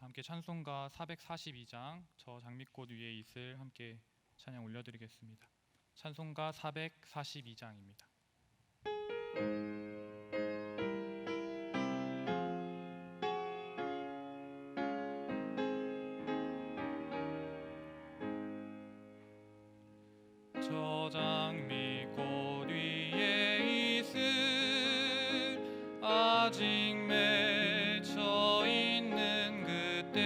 함께 찬송가 442장 저 장미꽃 위에 있을 함께 찬양 올려드리겠습니다. 찬송가 442장입니다. 저 장미꽃 위에 있을 아직 맺혀 있는 그때에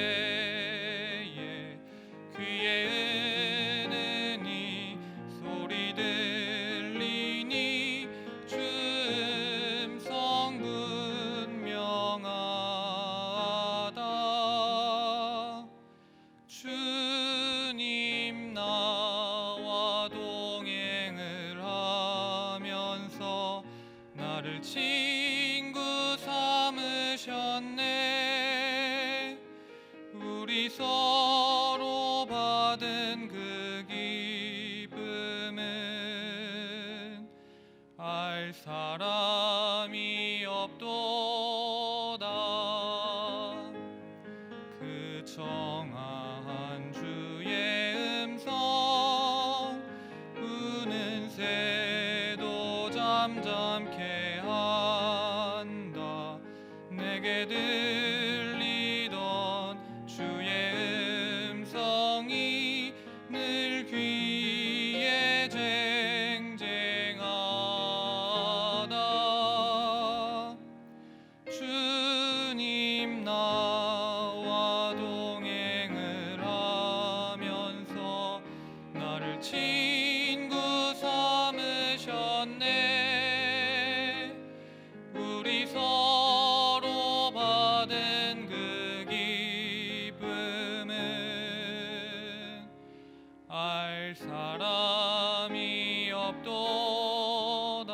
귀에 은은히 소리 들리니 주 음성 분명하다. 주님 나와 동행을 하면서 나를 친구 삼으셨네. 우리 서로 받은 그 기쁨은 알 사람이 없도다. 그 청아한 주의 음성 우는 새도 잠잠케 한다. 내게 들리던 주의 음성이 늘 귀에 쟁쟁하다. 주님 나와 동행을 하면서 나를 친구 삼으셨네. 우리 서로 받은 그 기쁨은 알 사람이 없도다.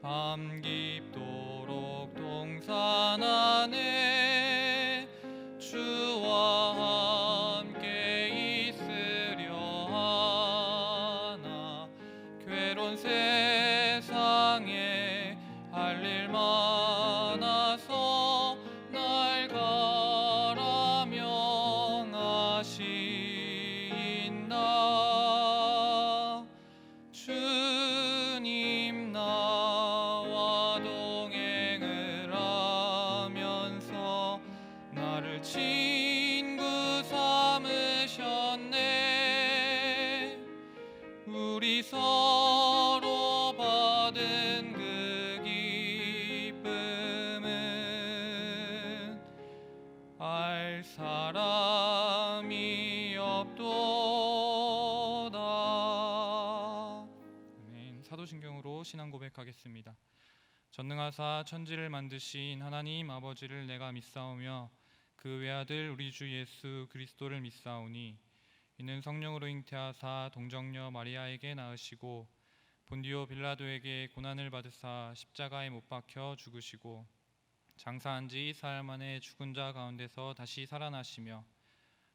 밤 깊도록 동산 안에 주와 함께 있으려 하나. 괴로운 세상에 할 일 많아서 날 가라 명하신다. 주님 나와 동행을 하면서 나를 친구 삼으셨네. 우리 서로 받은 그 기쁨은 알 사람이 없도다. 아멘. 사도신경으로 신앙 고백하겠습니다. 전능하사 천지를 만드신 하나님 아버지를 내가 믿사오며 그 외아들 우리 주 예수 그리스도를 믿사오니 이는 성령으로 잉태하사 동정녀 마리아에게 낳으시고 본디오 빌라도에게 고난을 받으사 십자가에 못 박혀 죽으시고 장사한 지 사흘 만에 죽은 자 가운데서 다시 살아나시며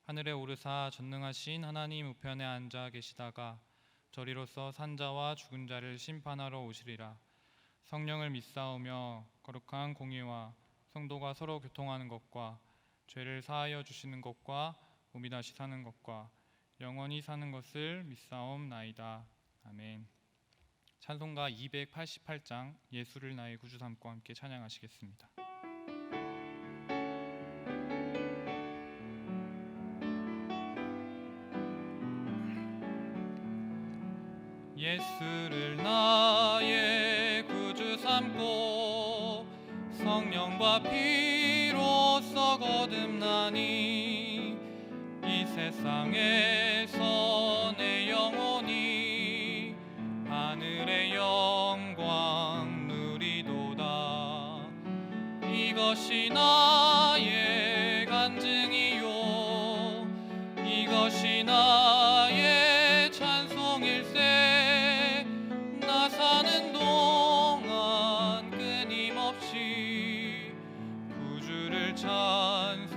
하늘에 오르사 전능하신 하나님 우편에 앉아 계시다가 저리로서 산자와 죽은 자를 심판하러 오시리라. 성령을 믿사오며 거룩한 공의와 성도가 서로 교통하는 것과 죄를 사하여 주시는 것과 몸이 다시 사는 것과 영원히 사는 것을 믿사옵나이다. 아멘. 찬송가 288장 예수를 나의 구주 삼고 함께 찬양하시겠습니다. 예수를 나의 구주 삼고 성령과 피로써 거듭나니 이 세상에서 내 영혼이 하늘의 영광 누리도다. 이것이 나의 간증이요 이것이 나의 찬송일세. 나 사는 동안 끊임없이 구주를 찬송하리로다.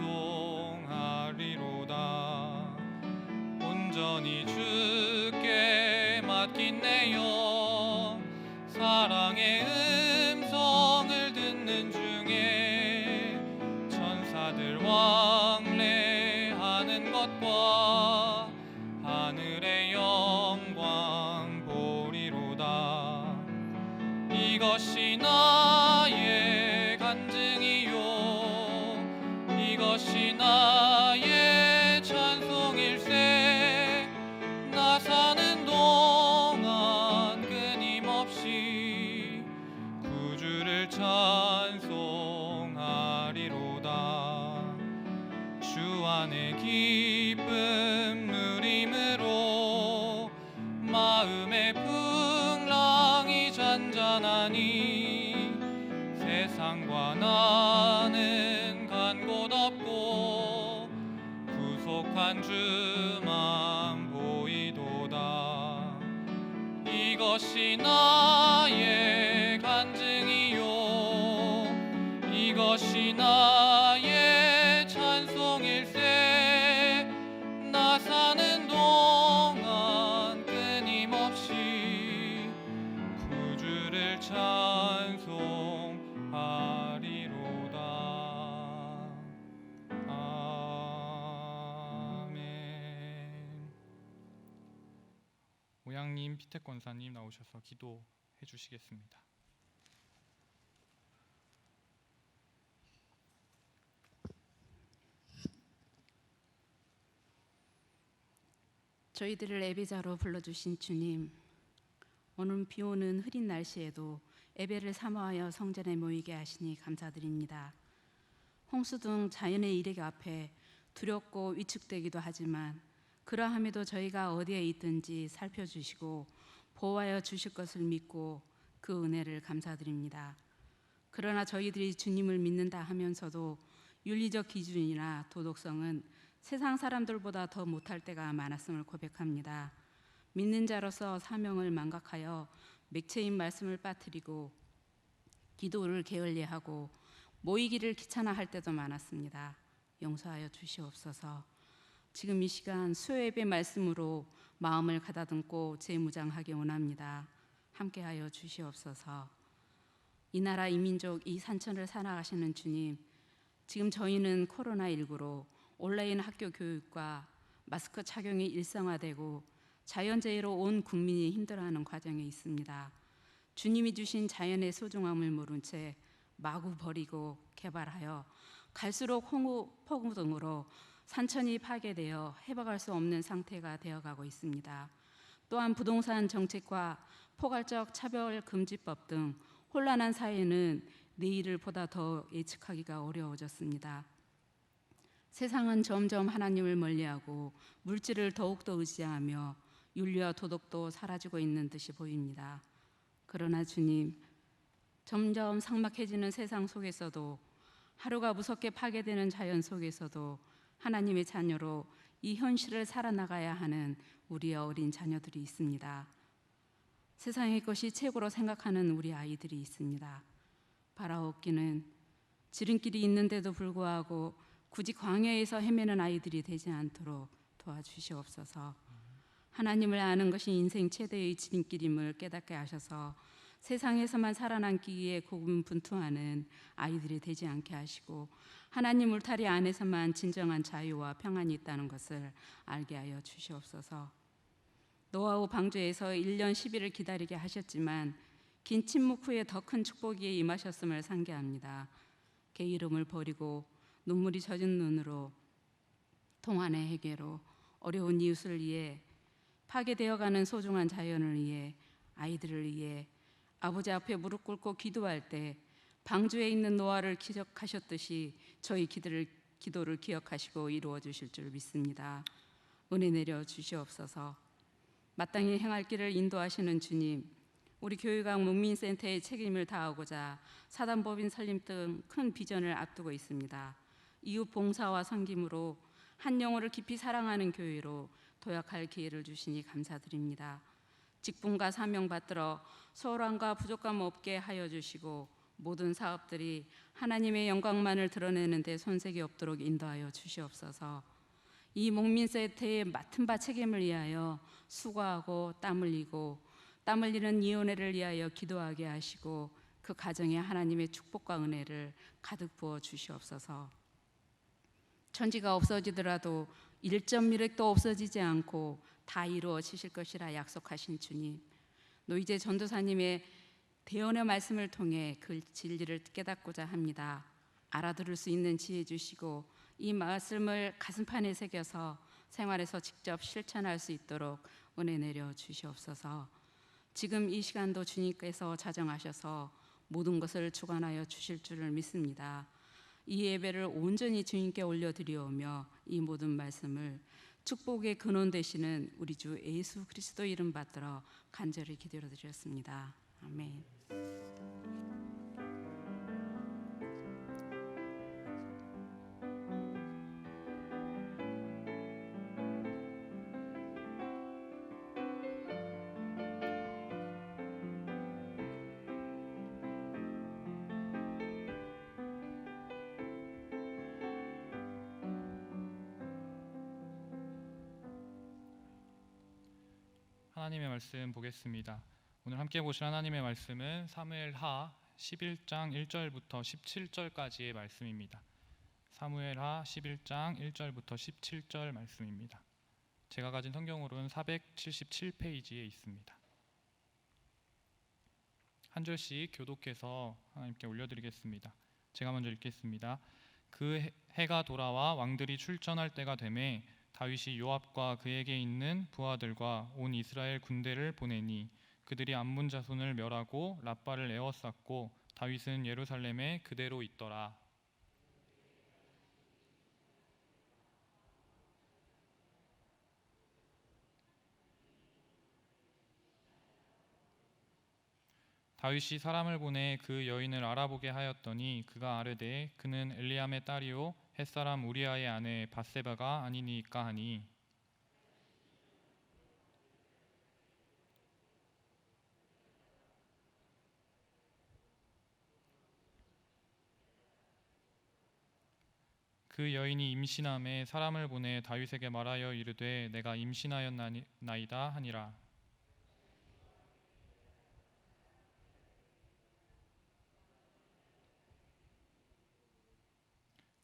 온전히 주께 맡긴 내 영 사랑의 음성을 듣는 중에 나의 찬송일세. 나 사는 동안 끊임없이 구주를 찬송하리로다. 주 안에 기쁨 누림으로 마음의 풍랑이 잔잔하니 세상과 나는 간 곳 없고 구속한 주만 보이도다. 이것이 나의 간증이요, 이것이 나의 찬송일세. 나 사는 동안 끊임없이 구주를 찬송하리로다. 아멘. 오양님, 피태권사님 나오셔서 기도해 주시겠습니다. 저희들을 예배자로 불러주신 주님, 오늘 비오는 흐린 날씨에도 예배를 사모하여 성전에 모이게 하시니 감사드립니다. 홍수 등 자연의 일격 앞에 두렵고 위축되기도 하지만 그러함에도 저희가 어디에 있든지 살펴주시고 보호하여 주실 것을 믿고 그 은혜를 감사드립니다. 그러나 저희들이 주님을 믿는다 하면서도 윤리적 기준이나 도덕성은 세상 사람들보다 더 못할 때가 많았음을 고백합니다. 믿는 자로서 사명을 망각하여 맥체인 말씀을 빠뜨리고 기도를 게을리하고 모이기를 귀찮아할 때도 많았습니다. 용서하여 주시옵소서. 지금 이 시간 수요예배 말씀으로 마음을 가다듬고 재무장하기 원합니다. 함께하여 주시옵소서. 이 나라 이 민족 이 산천을 살아가시는 주님, 지금 저희는 코로나19로 온라인 학교 교육과 마스크 착용이 일상화되고 자연재해로 온 국민이 힘들어하는 과정에 있습니다. 주님이 주신 자연의 소중함을 모른 채 마구 버리고 개발하여 갈수록 홍우, 폭우 등으로 산천이 파괴되어 회복할 수 없는 상태가 되어가고 있습니다. 또한 부동산 정책과 포괄적 차별금지법 등 혼란한 사회는 내일을 보다 더 예측하기가 어려워졌습니다. 세상은 점점 하나님을 멀리하고 물질을 더욱더 의지하며 윤리와 도덕도 사라지고 있는 듯이 보입니다. 그러나 주님, 점점 삭막해지는 세상 속에서도 하루가 무섭게 파괴되는 자연 속에서도 하나님의 자녀로 이 현실을 살아나가야 하는 우리의 어린 자녀들이 있습니다. 세상의 것이 최고로 생각하는 우리 아이들이 있습니다. 바라옵기는 지름길이 있는데도 불구하고 굳이 광야에서 헤매는 아이들이 되지 않도록 도와주시옵소서. 하나님을 아는 것이 인생 최대의 지름길임을 깨닫게 하셔서 세상에서만 살아남기 위해 고군분투하는 아이들이 되지 않게 하시고 하나님 울타리 안에서만 진정한 자유와 평안이 있다는 것을 알게 하여 주시옵소서. 노아후 방주에서 1년 10일을 기다리게 하셨지만 긴 침묵 후에 더 큰 축복이 임하셨음을 상기합니다. 게으름을 버리고 눈물이 젖은 눈으로 동안의 해결로 어려운 이웃을 위해 파괴되어가는 소중한 자연을 위해 아이들을 위해 아버지 앞에 무릎 꿇고 기도할 때 방주에 있는 노아를 기억하셨듯이 저희 기도를 기억하시고 이루어 주실 줄 믿습니다. 은혜 내려 주시옵소서. 마땅히 행할 길을 인도하시는 주님, 우리 교육학 문민센터의 책임을 다하고자 사단법인 설립 등 큰 비전을 앞두고 있습니다. 이웃 봉사와 섬김으로 한 영혼을 깊이 사랑하는 교회로 도약할 기회를 주시니 감사드립니다. 직분과 사명 받들어 소홀함과 부족함 없게 하여 주시고 모든 사업들이 하나님의 영광만을 드러내는 데 손색이 없도록 인도하여 주시옵소서. 이 목민센터의 맡은 바 책임을 위하여 수고하고 땀 흘리는 이혼회를 위하여 기도하게 하시고 그 가정에 하나님의 축복과 은혜를 가득 부어 주시옵소서. 천지가 없어지더라도 1.1획도 없어지지 않고 다 이루어지실 것이라 약속하신 주님, 노이제 전도사님의 대언의 말씀을 통해 그 진리를 깨닫고자 합니다. 알아들을 수 있는 지혜 주시고 이 말씀을 가슴판에 새겨서 생활에서 직접 실천할 수 있도록 은혜 내려 주시옵소서. 지금 이 시간도 주님께서 자정하셔서 모든 것을 주관하여 주실 줄을 믿습니다. 이 예배를 온전히 주님께 올려드리오며 이 모든 말씀을 축복의 근원 되시는 우리 주 예수 그리스도 이름 받들어 간절히 기도드렸습니다. 아멘. 하나님의 말씀 보겠습니다. 오늘 함께 보실 하나님의 말씀은 사무엘하 11장 1절부터 17절까지의 말씀입니다. 사무엘하 11장 1절부터 17절 말씀입니다. 제가 가진 성경으로는 477페이지에 있습니다. 한 절씩 교독해서 하나님께 올려드리겠습니다. 제가 먼저 읽겠습니다. 그 해가 돌아와 왕들이 출전할 때가 되매 다윗이 요압과 그에게 있는 부하들과 온 이스라엘 군대를 보내니 그들이 암몬 자손을 멸하고 랍바를 에워쌌고 다윗은 예루살렘에 그대로 있더라. 다윗이 사람을 보내 그 여인을 알아보게 하였더니 그가 아뢰되 그는 엘리암의 딸이요 햇사람 우리아의 아내 밧세바가 아니니까 하니 그 여인이 임신함에 사람을 보내 다윗에게 말하여 이르되 내가 임신하였나이다 하니라.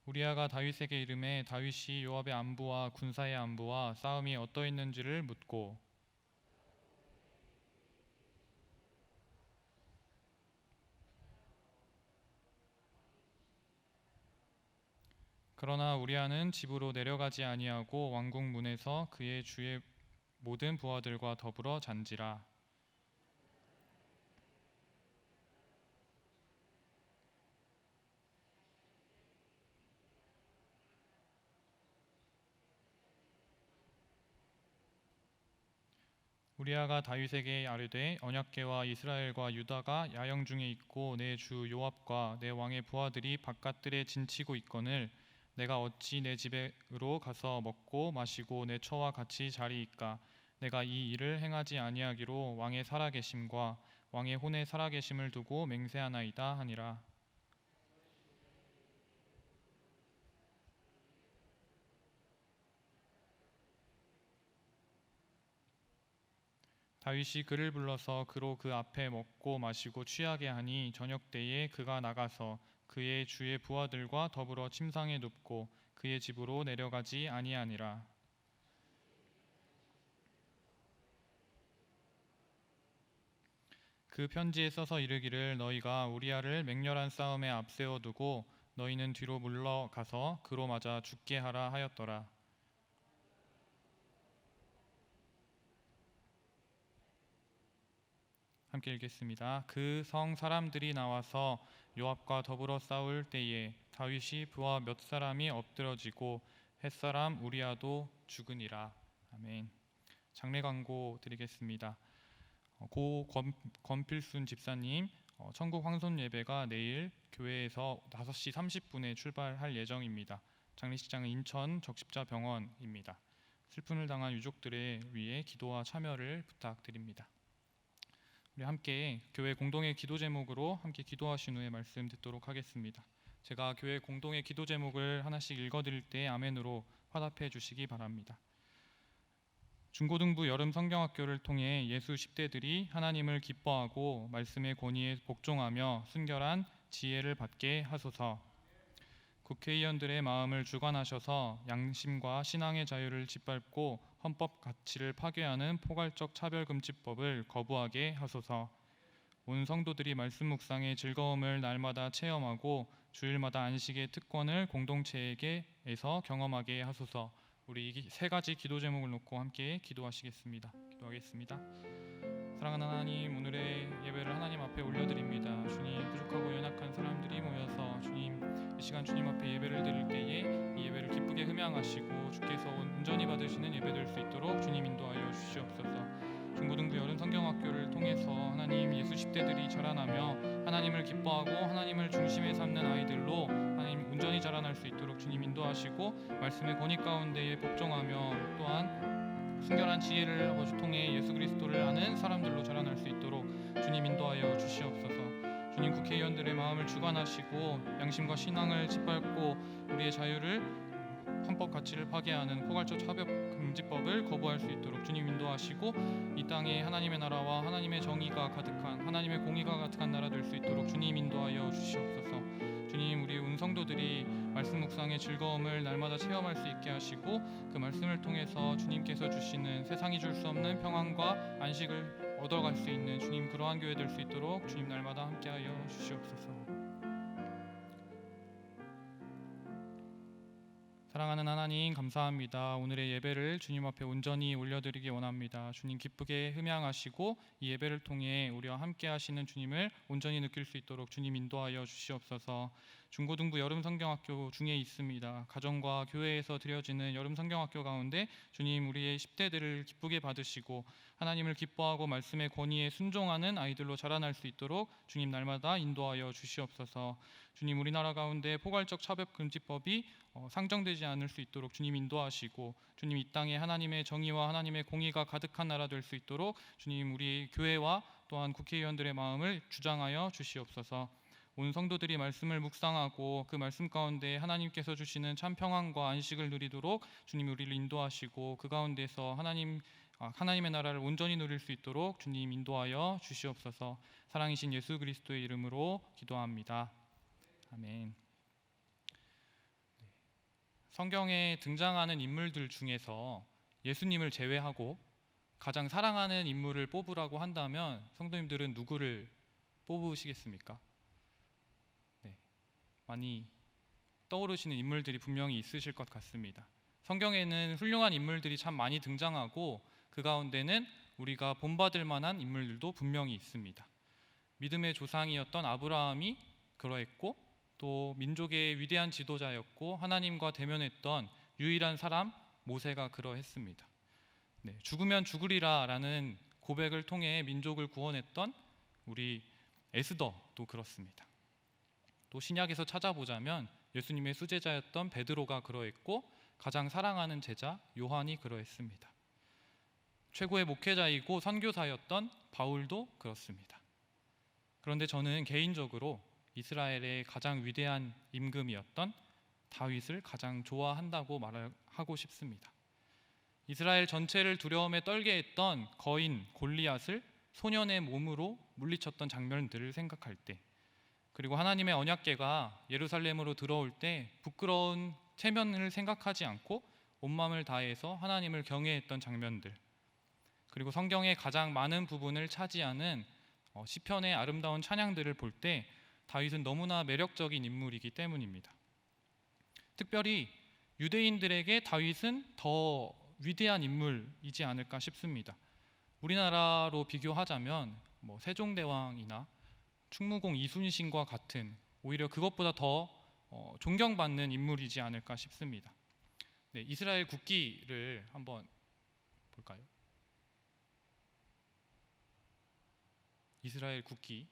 우리아가 다윗에게 이르매 다윗이 요압의 안부와 군사의 안부와 싸움이 어떠했는지를 묻고 그러나 우리아는 집으로 내려가지 아니하고 왕궁 문에서 그의 주의 모든 부하들과 더불어 잔지라. 우리아가 다윗에게 아뢰되 언약궤와 이스라엘과 유다가 야영 중에 있고 내 주 요압과 내 왕의 부하들이 바깥들에 진치고 있거늘 내가 어찌 내 집으로 가서 먹고 마시고 내 처와 같이 자리이까. 내가 이 일을 행하지 아니하기로 왕의 살아계심과 왕의 혼의 살아계심을 두고 맹세하나이다 하니라. 다윗이 그를 불러서 그로 그 앞에 먹고 마시고 취하게 하니 저녁 때에 그가 나가서 그의 주의 부하들과 더불어 침상에 눕고 그의 집으로 내려가지 아니하니라. 그 편지에 써서 이르기를 너희가 우리아를 맹렬한 싸움에 앞세워 두고 너희는 뒤로 물러가서 그로 맞아 죽게 하라 하였더라. 함께 읽겠습니다. 그 성 사람들이 나와서 요압과 더불어 싸울 때에 다윗이 부하 몇 사람이 엎드러지고 햇사람 우리아도 죽으니라. 아멘. 장례 광고 드리겠습니다. 고 권필순 집사님 천국 황손 예배가 내일 교회에서 5시 30분에 출발할 예정입니다. 장례식장은 인천 적십자병원입니다. 슬픔을 당한 유족들을 위해 기도와 참여를 부탁드립니다. 우리 함께 교회 공동의 기도 제목으로 함께 기도하신 후에 말씀 듣도록 하겠습니다. 제가 교회 공동의 기도 제목을 하나씩 읽어드릴 때 아멘으로 화답해 주시기 바랍니다. 중고등부 여름 성경학교를 통해 예수 10대들이 하나님을 기뻐하고 말씀의 권위에 복종하며 순결한 지혜를 받게 하소서. 국회의원들의 마음을 주관하셔서 양심과 신앙의 자유를 짓밟고 헌법 가치를 파괴하는 포괄적 차별금지법을 거부하게 하소서. 온 성도들이 말씀 묵상의 즐거움을 날마다 체험하고 주일마다 안식의 특권을 공동체에게에서 경험하게 하소서. 우리 이 세 가지 기도 제목을 놓고 함께 기도하시겠습니다. 기도하겠습니다. 사랑하는 하나님, 오늘의 예배를 하나님 앞에 올려드립니다. 주님, 부족하고 연약한 사람들이 모여서 주님, 이 시간 주님 앞에 예배를 드릴 때에 이 예배를 기쁘게 흠양하시고 주께서 온전히 받으시는 예배 될 수 있도록 주님 인도하여 주시옵소서. 중고등부 여름 성경학교를 통해서 하나님, 예수 10대들이 자라나며 하나님을 기뻐하고 하나님을 중심에 삼는 아이들로 하나님 온전히 자라날 수 있도록 주님 인도하시고 말씀의 권위 가운데에 복종하며 또한 순결한 지혜를 아버지 통해 예수 그리스도를 아는 사람들로 자라날 수 있도록 주님 인도하여 주시옵소서. 주님, 국회의원들의 마음을 주관하시고 양심과 신앙을 짓밟고 우리의 자유를 헌법 가치를 파괴하는 포괄적 차별 금지법을 거부할 수 있도록 주님 인도하시고 이 땅에 하나님의 나라와 하나님의 정의가 가득한 하나님의 공의가 가득한 나라 될 수 있도록 주님 인도하여 주시옵소서. 주님, 우리 운성도들이 말씀 묵상의 즐거움을 날마다 체험할 수 있게 하시고 그 말씀을 통해서 주님께서 주시는 세상이 줄 수 없는 평안과 안식을 얻어갈 수 있는 주님, 그러한 교회 될 수 있도록 주님 날마다 함께하여 주시옵소서. 사랑하는 하나님, 감사합니다. 오늘의 예배를 주님 앞에 온전히 올려드리기 원합니다. 주님, 기쁘게 흠양하시고 이 예배를 통해 우리와 함께 하시는 주님을 온전히 느낄 수 있도록 주님 인도하여 주시옵소서. 중고등부 여름 성경학교 중에 있습니다. 가정과 교회에서 드려지는 여름 성경학교 가운데 주님, 우리의 10대들을 기쁘게 받으시고 하나님을 기뻐하고 말씀의 권위에 순종하는 아이들로 자라날 수 있도록 주님 날마다 인도하여 주시옵소서. 주님, 우리나라 가운데 포괄적 차별금지법이 상정되지 않을 수 있도록 주님 인도하시고 주님, 이 땅에 하나님의 정의와 하나님의 공의가 가득한 나라 될 수 있도록 주님, 우리 교회와 또한 국회의원들의 마음을 주장하여 주시옵소서. 온 성도들이 말씀을 묵상하고 그 말씀 가운데 하나님께서 주시는 참 평안과 안식을 누리도록 주님 우리를 인도하시고 그 가운데서 하나님의 나라를 온전히 누릴 수 있도록 주님 인도하여 주시옵소서. 사랑이신 예수 그리스도의 이름으로 기도합니다. 아멘. 성경에 등장하는 인물들 중에서 예수님을 제외하고 가장 사랑하는 인물을 뽑으라고 한다면 성도님들은 누구를 뽑으시겠습니까? 네, 많이 떠오르시는 인물들이 분명히 있으실 것 같습니다. 성경에는 훌륭한 인물들이 참 많이 등장하고 그 가운데는 우리가 본받을 만한 인물들도 분명히 있습니다. 믿음의 조상이었던 아브라함이 그러했고 또 민족의 위대한 지도자였고 하나님과 대면했던 유일한 사람 모세가 그러했습니다. 네, 죽으면 죽으리라 라는 고백을 통해 민족을 구원했던 우리 에스더도 그렇습니다. 또 신약에서 찾아보자면 예수님의 수제자였던 베드로가 그러했고 가장 사랑하는 제자 요한이 그러했습니다. 최고의 목회자이고 선교사였던 바울도 그렇습니다. 그런데 저는 개인적으로 이스라엘의 가장 위대한 임금이었던 다윗을 가장 좋아한다고 말하고 싶습니다. 이스라엘 전체를 두려움에 떨게 했던 거인 골리앗을 소년의 몸으로 물리쳤던 장면들을 생각할 때, 그리고 하나님의 언약궤가 예루살렘으로 들어올 때 부끄러운 체면을 생각하지 않고 온 마음을 다해서 하나님을 경외했던 장면들, 그리고 성경의 가장 많은 부분을 차지하는 시편의 아름다운 찬양들을 볼 때 다윗은 너무나 매력적인 인물이기 때문입니다. 특별히 유대인들에게 다윗은 더 위대한 인물이지 않을까 싶습니다. 우리나라로 비교하자면 세종대왕이나 충무공 이순신과 같은 오히려 그것보다 더 존경받는 인물이지 않을까 싶습니다. 네, 이스라엘 국기를 한번 볼까요? 이스라엘 국기에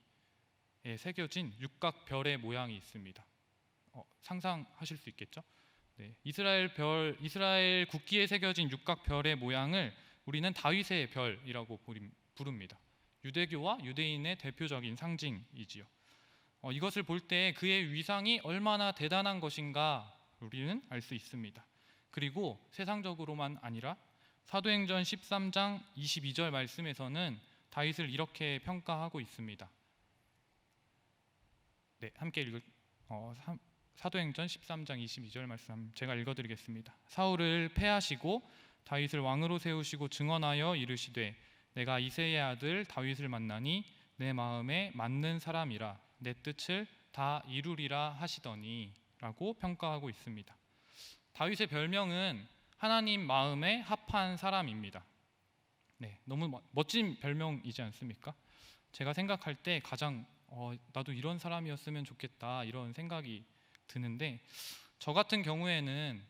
새겨진 육각별의 모양이 있습니다. 상상하실 수 있겠죠? 네, 이스라엘 국기에 새겨진 육각별의 모양을 우리는 다윗의 별이라고 부릅니다. 유대교와 유대인의 대표적인 상징이지요. 이것을 볼 때 그의 위상이 얼마나 대단한 것인가 우리는 알 수 있습니다. 그리고 세상적으로만 아니라 사도행전 13장 22절 말씀에서는 다윗을 이렇게 평가하고 있습니다. 네, 함께 사도행전 13장 22절 말씀 제가 읽어드리겠습니다. 사울을 패하시고 다윗을 왕으로 세우시고 증언하여 이르시되 내가 이새의 아들 다윗을 만나니 내 마음에 맞는 사람이라 내 뜻을 다 이루리라 하시더니 라고 평가하고 있습니다. 다윗의 별명은 하나님 마음에 합한 사람입니다. 네, 너무 멋진 별명이지 않습니까? 제가 생각할 때 가장 나도 이런 사람이었으면 좋겠다 이런 생각이 드는데, 저 같은 경우에는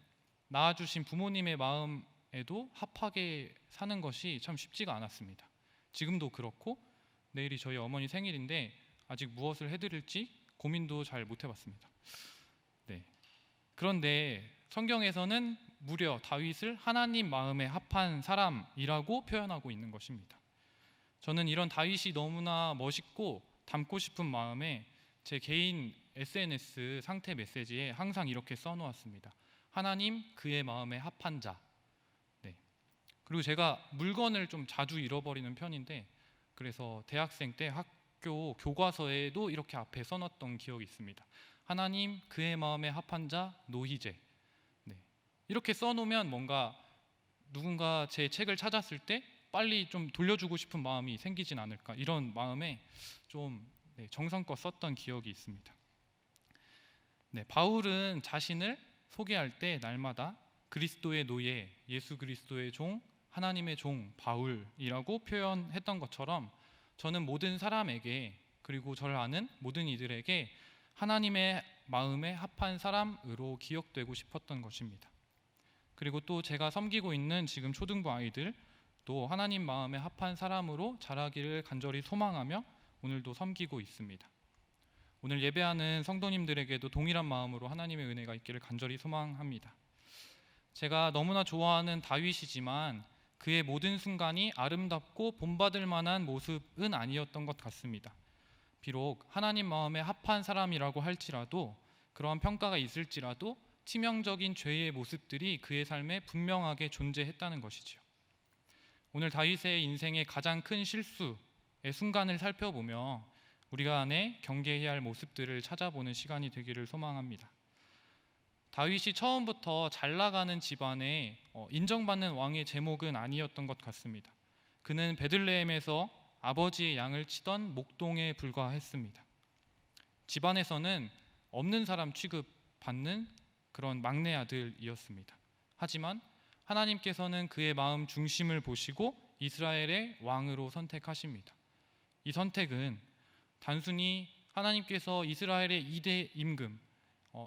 낳아주신 부모님의 마음에도 합하게 사는 것이 참 쉽지가 않았습니다. 지금도 그렇고 내일이 저희 어머니 생일인데 아직 무엇을 해드릴지 고민도 잘 못 해봤습니다. 네. 그런데 성경에서는 무려 다윗을 하나님 마음에 합한 사람이라고 표현하고 있는 것입니다. 저는 이런 다윗이 너무나 멋있고 닮고 싶은 마음에 제 개인 SNS 상태 메시지에 항상 이렇게 써놓았습니다. 하나님 그의 마음에 합한 자. 네. 그리고 제가 물건을 좀 자주 잃어버리는 편인데, 그래서 대학생 때 학교 교과서에도 이렇게 앞에 써놨던 기억이 있습니다. 하나님 그의 마음에 합한 자 노희재. 네. 이렇게 써놓으면 뭔가 누군가 제 책을 찾았을 때 빨리 좀 돌려주고 싶은 마음이 생기진 않을까, 이런 마음에 좀 정성껏 썼던 기억이 있습니다. 네, 바울은 자신을 소개할 때 날마다 그리스도의 노예, 예수 그리스도의 종, 하나님의 종 바울이라고 표현했던 것처럼 저는 모든 사람에게, 그리고 저를 아는 모든 이들에게 하나님의 마음에 합한 사람으로 기억되고 싶었던 것입니다. 그리고 또 제가 섬기고 있는 지금 초등부 아이들 또 하나님 마음에 합한 사람으로 자라기를 간절히 소망하며 오늘도 섬기고 있습니다. 오늘 예배하는 성도님들에게도 동일한 마음으로 하나님의 은혜가 있기를 간절히 소망합니다. 제가 너무나 좋아하는 다윗이지만 그의 모든 순간이 아름답고 본받을 만한 모습은 아니었던 것 같습니다. 비록 하나님 마음에 합한 사람이라고 할지라도, 그러한 평가가 있을지라도 치명적인 죄의 모습들이 그의 삶에 분명하게 존재했다는 것이지요. 오늘 다윗의 인생의 가장 큰 실수의 순간을 살펴보며 우리가 안에 경계해야 할 모습들을 찾아보는 시간이 되기를 소망합니다. 다윗이 처음부터 잘 나가는 집안에 인정받는 왕의 제목은 아니었던 것 같습니다. 그는 베들레헴에서 아버지의 양을 치던 목동에 불과했습니다. 집안에서는 없는 사람 취급받는 그런 막내 아들이었습니다. 하지만 하나님께서는 그의 마음 중심을 보시고 이스라엘의 왕으로 선택하십니다. 이 선택은 단순히 하나님께서 이스라엘의 2대 임금,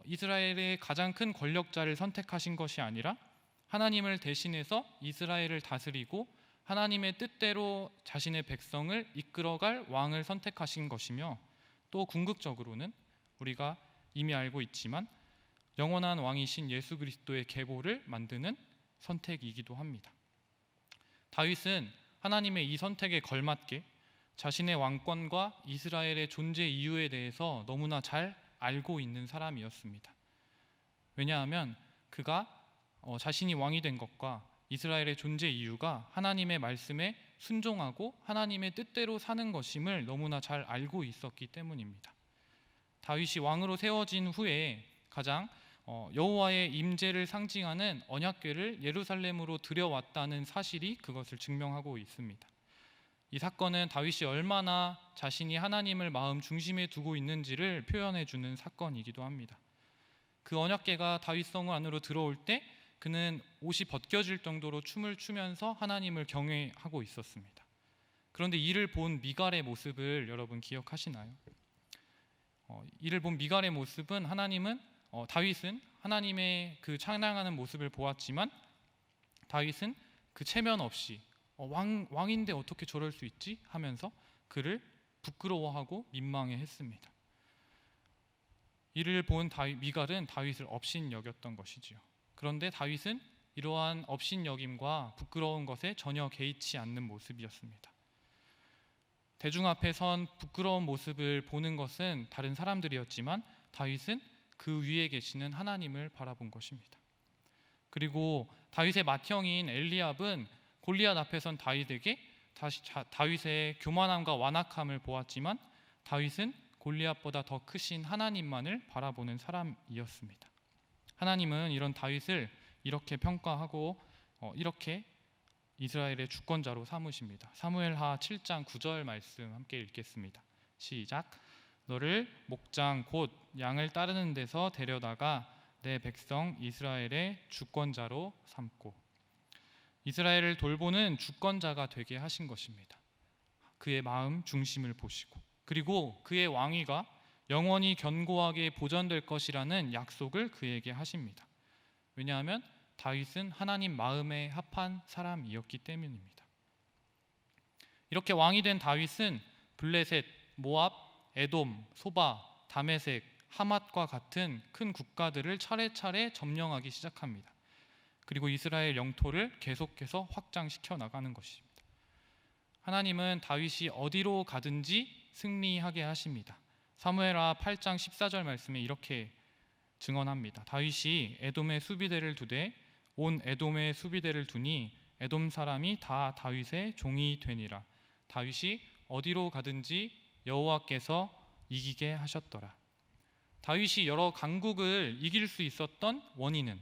이스라엘의 가장 큰 권력자를 선택하신 것이 아니라 하나님을 대신해서 이스라엘을 다스리고 하나님의 뜻대로 자신의 백성을 이끌어갈 왕을 선택하신 것이며, 또 궁극적으로는 우리가 이미 알고 있지만 영원한 왕이신 예수 그리스도의 계보를 만드는 선택이기도 합니다. 다윗은 하나님의 이 선택에 걸맞게 자신의 왕권과 이스라엘의 존재 이유에 대해서 너무나 잘 알고 있는 사람이었습니다. 왜냐하면 그가 자신이 왕이 된 것과 이스라엘의 존재 이유가 하나님의 말씀에 순종하고 하나님의 뜻대로 사는 것임을 너무나 잘 알고 있었기 때문입니다. 다윗이 왕으로 세워진 후에 가장 여호와의 임재를 상징하는 언약궤를 예루살렘으로 들여왔다는 사실이 그것을 증명하고 있습니다. 이 사건은 다윗이 얼마나 자신이 하나님을 마음 중심에 두고 있는지를 표현해 주는 사건이기도 합니다. 그 언약궤가 다윗성 안으로 들어올 때 그는 옷이 벗겨질 정도로 춤을 추면서 하나님을 경외하고 있었습니다. 그런데 이를 본 미갈의 모습을 여러분 기억하시나요? 이를 본 미갈의 모습은 다윗은 하나님의 그 찬양하는 모습을 보았지만 다윗은 그 체면 없이 왕인데 어떻게 저럴 수 있지? 하면서 그를 부끄러워하고 민망해했습니다. 이를 본 미갈은 다윗을 업신여겼던 것이지요. 그런데 다윗은 이러한 업신여김과 부끄러운 것에 전혀 개의치 않는 모습이었습니다. 대중 앞에 선 부끄러운 모습을 보는 것은 다른 사람들이었지만 다윗은 그 위에 계시는 하나님을 바라본 것입니다. 그리고 다윗의 맏형인 엘리압은 골리앗 앞에 선 다윗에게 다윗의 교만함과 완악함을 보았지만 다윗은 골리앗보다 더 크신 하나님만을 바라보는 사람이었습니다. 하나님은 이런 다윗을 이렇게 평가하고 이렇게 이스라엘의 주권자로 삼으십니다. 사무엘하 7장 9절 말씀 함께 읽겠습니다. 시작. 너를 목장 곧 양을 따르는 데서 데려다가 내 백성 이스라엘의 주권자로 삼고. 이스라엘을 돌보는 주권자가 되게 하신 것입니다. 그의 마음 중심을 보시고, 그리고 그의 왕위가 영원히 견고하게 보존될 것이라는 약속을 그에게 하십니다. 왜냐하면 다윗은 하나님 마음에 합한 사람이었기 때문입니다. 이렇게 왕이 된 다윗은 블레셋, 모압, 에돔, 소바, 다메섹, 하맛과 같은 큰 국가들을 차례차례 점령하기 시작합니다. 그리고 이스라엘 영토를 계속해서 확장시켜 나가는 것입니다. 하나님은 다윗이 어디로 가든지 승리하게 하십니다. 사무엘하 8장 14절 말씀에 이렇게 증언합니다. 다윗이 에돔의 수비대를 두되 온 에돔의 수비대를 두니 에돔 사람이 다 다윗의 종이 되니라. 다윗이 어디로 가든지 여호와께서 이기게 하셨더라. 다윗이 여러 강국을 이길 수 있었던 원인은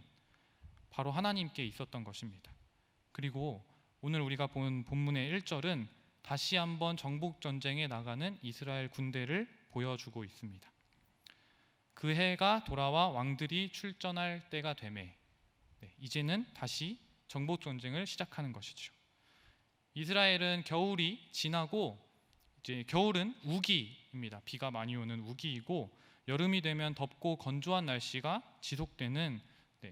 바로 하나님께 있었던 것입니다. 그리고 오늘 우리가 본 본문의 1절은 다시 한번 정복 전쟁에 나가는 이스라엘 군대를 보여주고 있습니다. 그 해가 돌아와 왕들이 출전할 때가 되매 이제는 다시 정복 전쟁을 시작하는 것이죠. 이스라엘은 겨울이 지나고 이제 겨울은 우기입니다. 비가 많이 오는 우기이고, 여름이 되면 덥고 건조한 날씨가 지속되는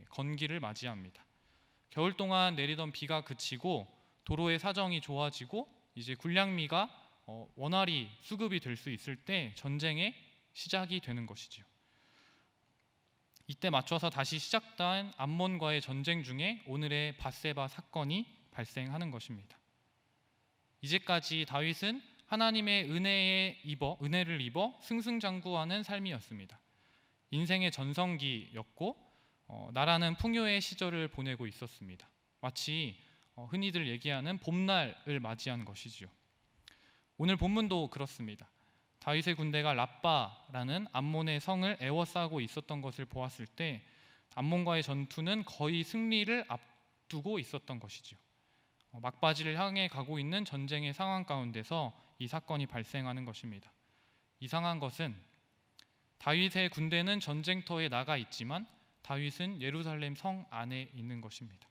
건기를 맞이합니다. 겨울 동안 내리던 비가 그치고 도로의 사정이 좋아지고 이제 군량미가 원활히 수급이 될 수 있을 때 전쟁의 시작이 되는 것이죠. 이때 맞춰서 다시 시작된 암몬과의 전쟁 중에 오늘의 밧세바 사건이 발생하는 것입니다. 이제까지 다윗은 하나님의 은혜를 입어 승승장구하는 삶이었습니다. 인생의 전성기였고 나라는 풍요의 시절을 보내고 있었습니다. 마치 흔히들 얘기하는 봄날을 맞이한 것이지요. 오늘 본문도 그렇습니다. 다윗의 군대가 랍바라는 암몬의 성을 에워싸고 있었던 것을 보았을 때 암몬과의 전투는 거의 승리를 앞두고 있었던 것이죠. 막바지를 향해 가고 있는 전쟁의 상황 가운데서 이 사건이 발생하는 것입니다. 이상한 것은 다윗의 군대는 전쟁터에 나가 있지만 다윗은 예루살렘 성 안에 있는 것입니다.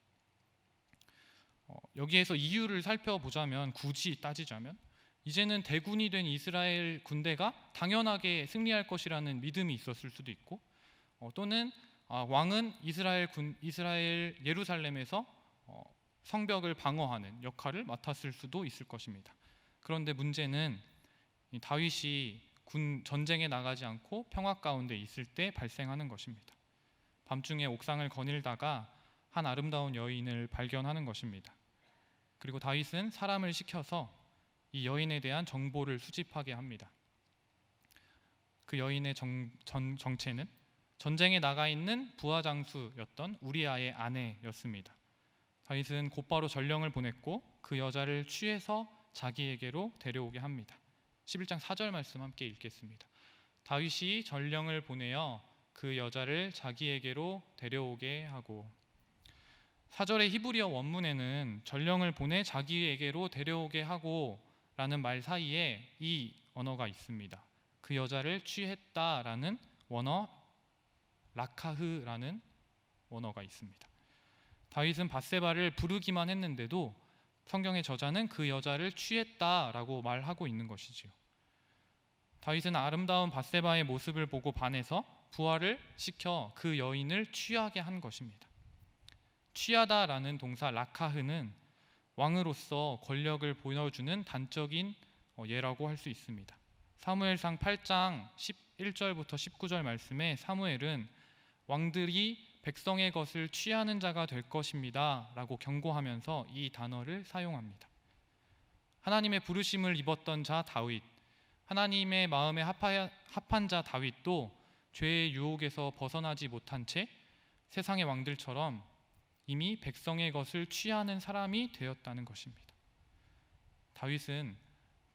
여기에서 이유를 살펴보자면, 굳이 따지자면 이제는 대군이 된 이스라엘 군대가 당연하게 승리할 것이라는 믿음이 있었을 수도 있고, 또는 왕은 이스라엘 예루살렘에서 성벽을 방어하는 역할을 맡았을 수도 있을 것입니다. 그런데 문제는 다윗이 전쟁에 나가지 않고 평화 가운데 있을 때 발생하는 것입니다. 밤중에 옥상을 거닐다가 한 아름다운 여인을 발견하는 것입니다. 그리고 다윗은 사람을 시켜서 이 여인에 대한 정보를 수집하게 합니다. 그 여인의 정체는 전쟁에 나가 있는 부하장수였던 우리아의 아내였습니다. 다윗은 곧바로 전령을 보냈고 그 여자를 취해서 자기에게로 데려오게 합니다. 11장 4절 말씀 함께 읽겠습니다. 다윗이 전령을 보내어 그 여자를 자기에게로 데려오게 하고. 4절의 히브리어 원문에는 전령을 보내 자기에게로 데려오게 하고 라는 말 사이에 이 언어가 있습니다. 그 여자를 취했다라는 원어 라카흐라는 원어가 있습니다. 다윗은 밧세바를 부르기만 했는데도 성경의 저자는 그 여자를 취했다라고 말하고 있는 것이지요. 다윗은 아름다운 밧세바의 모습을 보고 반해서 부하를 시켜 그 여인을 취하게 한 것입니다. 취하다라는 동사 라카흐는 왕으로서 권력을 보여주는 단적인 예라고 할 수 있습니다. 사무엘상 8장 11절부터 19절 말씀에 사무엘은 왕들이 백성의 것을 취하는 자가 될 것입니다 라고 경고하면서 이 단어를 사용합니다. 하나님의 부르심을 입었던 자 다윗, 하나님의 마음에 합한 자 다윗도 죄의 유혹에서 벗어나지 못한 채 세상의 왕들처럼 이미 백성의 것을 취하는 사람이 되었다는 것입니다. 다윗은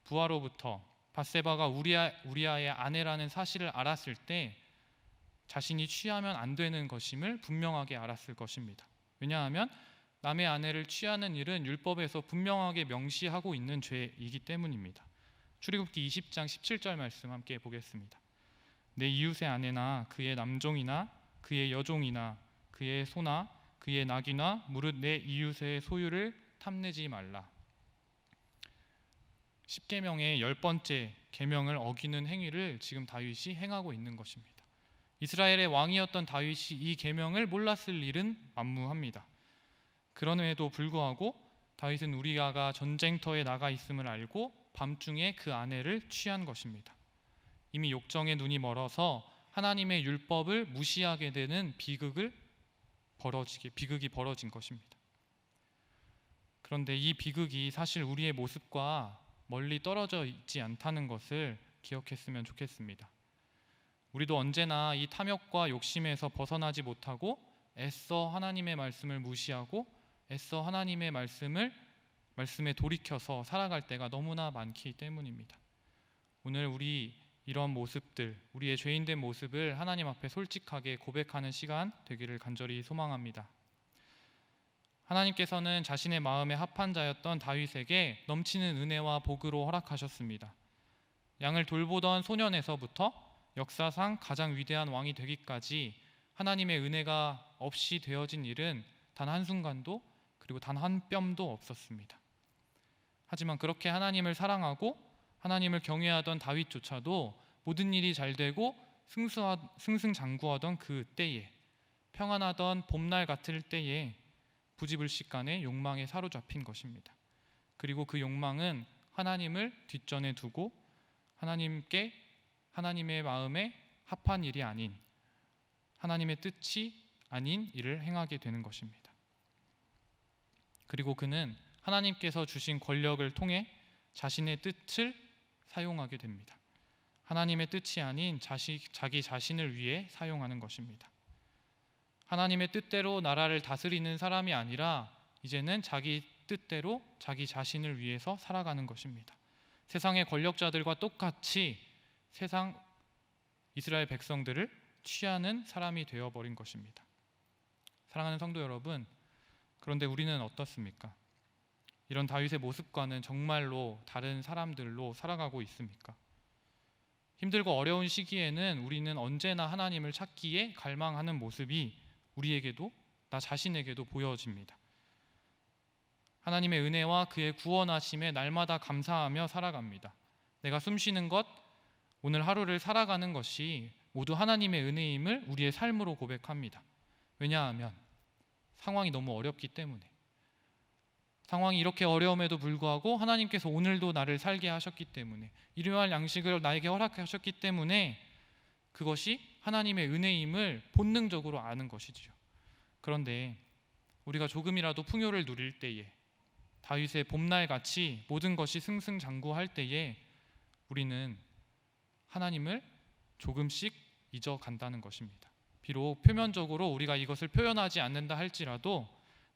부하로부터 밧세바가 우리아의 아내라는 사실을 알았을 때 자신이 취하면 안 되는 것임을 분명하게 알았을 것입니다. 왜냐하면 남의 아내를 취하는 일은 율법에서 분명하게 명시하고 있는 죄이기 때문입니다. 출애굽기 20장 17절 말씀 함께 보겠습니다. 내 이웃의 아내나 그의 남종이나 그의 여종이나 그의 소나 그의 낙이나 무릇 내 이웃의 소유를 탐내지 말라. 10계명의 10번째 계명을 어기는 행위를 지금 다윗이 행하고 있는 것입니다. 이스라엘의 왕이었던 다윗이 이 계명을 몰랐을 일은 만무합니다. 그럼에도 불구하고 다윗은 우리아가 전쟁터에 나가 있음을 알고 밤중에 그 아내를 취한 것입니다. 이미 욕정의 눈이 멀어서 하나님의 율법을 무시하게 되는 비극이 벌어진 것입니다. 그런데 이 비극이 사실 우리의 모습과 멀리 떨어져 있지 않다는 것을 기억했으면 좋겠습니다. 우리도 언제나 이 탐욕과 욕심에서 벗어나지 못하고 애써 하나님의 말씀을 무시하고 애써 하나님의 말씀에 돌이켜서 살아갈 때가 너무나 많기 때문입니다. 오늘 우리 이런 모습들, 우리의 죄인된 모습을 하나님 앞에 솔직하게 고백하는 시간 되기를 간절히 소망합니다. 하나님께서는 자신의 마음에 합한 자였던 다윗에게 넘치는 은혜와 복으로 허락하셨습니다. 양을 돌보던 소년에서부터 역사상 가장 위대한 왕이 되기까지 하나님의 은혜가 없이 되어진 일은 단 한순간도 그리고 단 한 뼘도 없었습니다. 하지만 그렇게 하나님을 사랑하고 하나님을 경외하던 다윗조차도 모든 일이 잘 되고 승승장구하던 그 때에, 평안하던 봄날 같을 때에 부지불식간에 욕망에 사로잡힌 것입니다. 그리고 그 욕망은 하나님을 뒷전에 두고 하나님의 마음에 합한 일이 아닌, 하나님의 뜻이 아닌 일을 행하게 되는 것입니다. 그리고 그는 하나님께서 주신 권력을 통해 자신의 뜻을 사용하게 됩니다. 하나님의 뜻이 아닌 자기 자신을 위해 사용하는 것입니다. 하나님의 뜻대로 나라를 다스리는 사람이 아니라 이제는 자기 뜻대로 자기 자신을 위해서 살아가는 것입니다. 세상의 권력자들과 똑같이 세상 이스라엘 백성들을 취하는 사람이 되어버린 것입니다. 사랑하는 성도 여러분, 그런데 우리는 어떻습니까? 이런 다윗의 모습과는 정말로 다른 사람들로 살아가고 있습니까? 힘들고 어려운 시기에는 우리는 언제나 하나님을 찾기에 갈망하는 모습이 우리에게도, 나 자신에게도 보여집니다. 하나님의 은혜와 그의 구원하심에 날마다 감사하며 살아갑니다. 내가 숨쉬는 것, 오늘 하루를 살아가는 것이 모두 하나님의 은혜임을 우리의 삶으로 고백합니다. 왜냐하면 상황이 너무 어렵기 때문에, 상황이 이렇게 어려움에도 불구하고 하나님께서 오늘도 나를 살게 하셨기 때문에, 일용할 양식을 나에게 허락하셨기 때문에 그것이 하나님의 은혜임을 본능적으로 아는 것이지요. 그런데 우리가 조금이라도 풍요를 누릴 때에, 다윗의 봄날같이 모든 것이 승승장구할 때에 우리는 하나님을 조금씩 잊어간다는 것입니다. 비록 표면적으로 우리가 이것을 표현하지 않는다 할지라도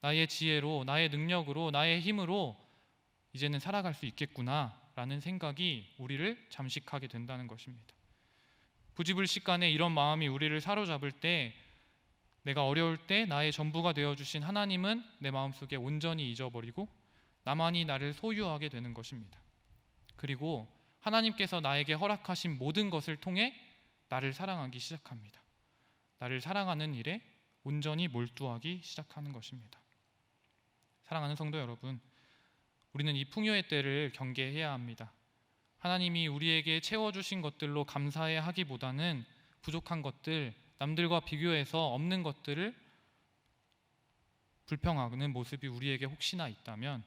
나의 지혜로, 나의 능력으로, 나의 힘으로 이제는 살아갈 수 있겠구나 라는 생각이 우리를 잠식하게 된다는 것입니다. 부지불식간에 이런 마음이 우리를 사로잡을 때, 내가 어려울 때 나의 전부가 되어주신 하나님은 내 마음속에 온전히 잊어버리고 나만이 나를 소유하게 되는 것입니다. 그리고 하나님께서 나에게 허락하신 모든 것을 통해 나를 사랑하기 시작합니다. 나를 사랑하는 일에 온전히 몰두하기 시작하는 것입니다. 사랑하는 성도 여러분, 우리는 이 풍요의 때를 경계해야 합니다. 하나님이 우리에게 채워주신 것들로 감사해 하기보다는 부족한 것들, 남들과 비교해서 없는 것들을 불평하는 모습이 우리에게 혹시나 있다면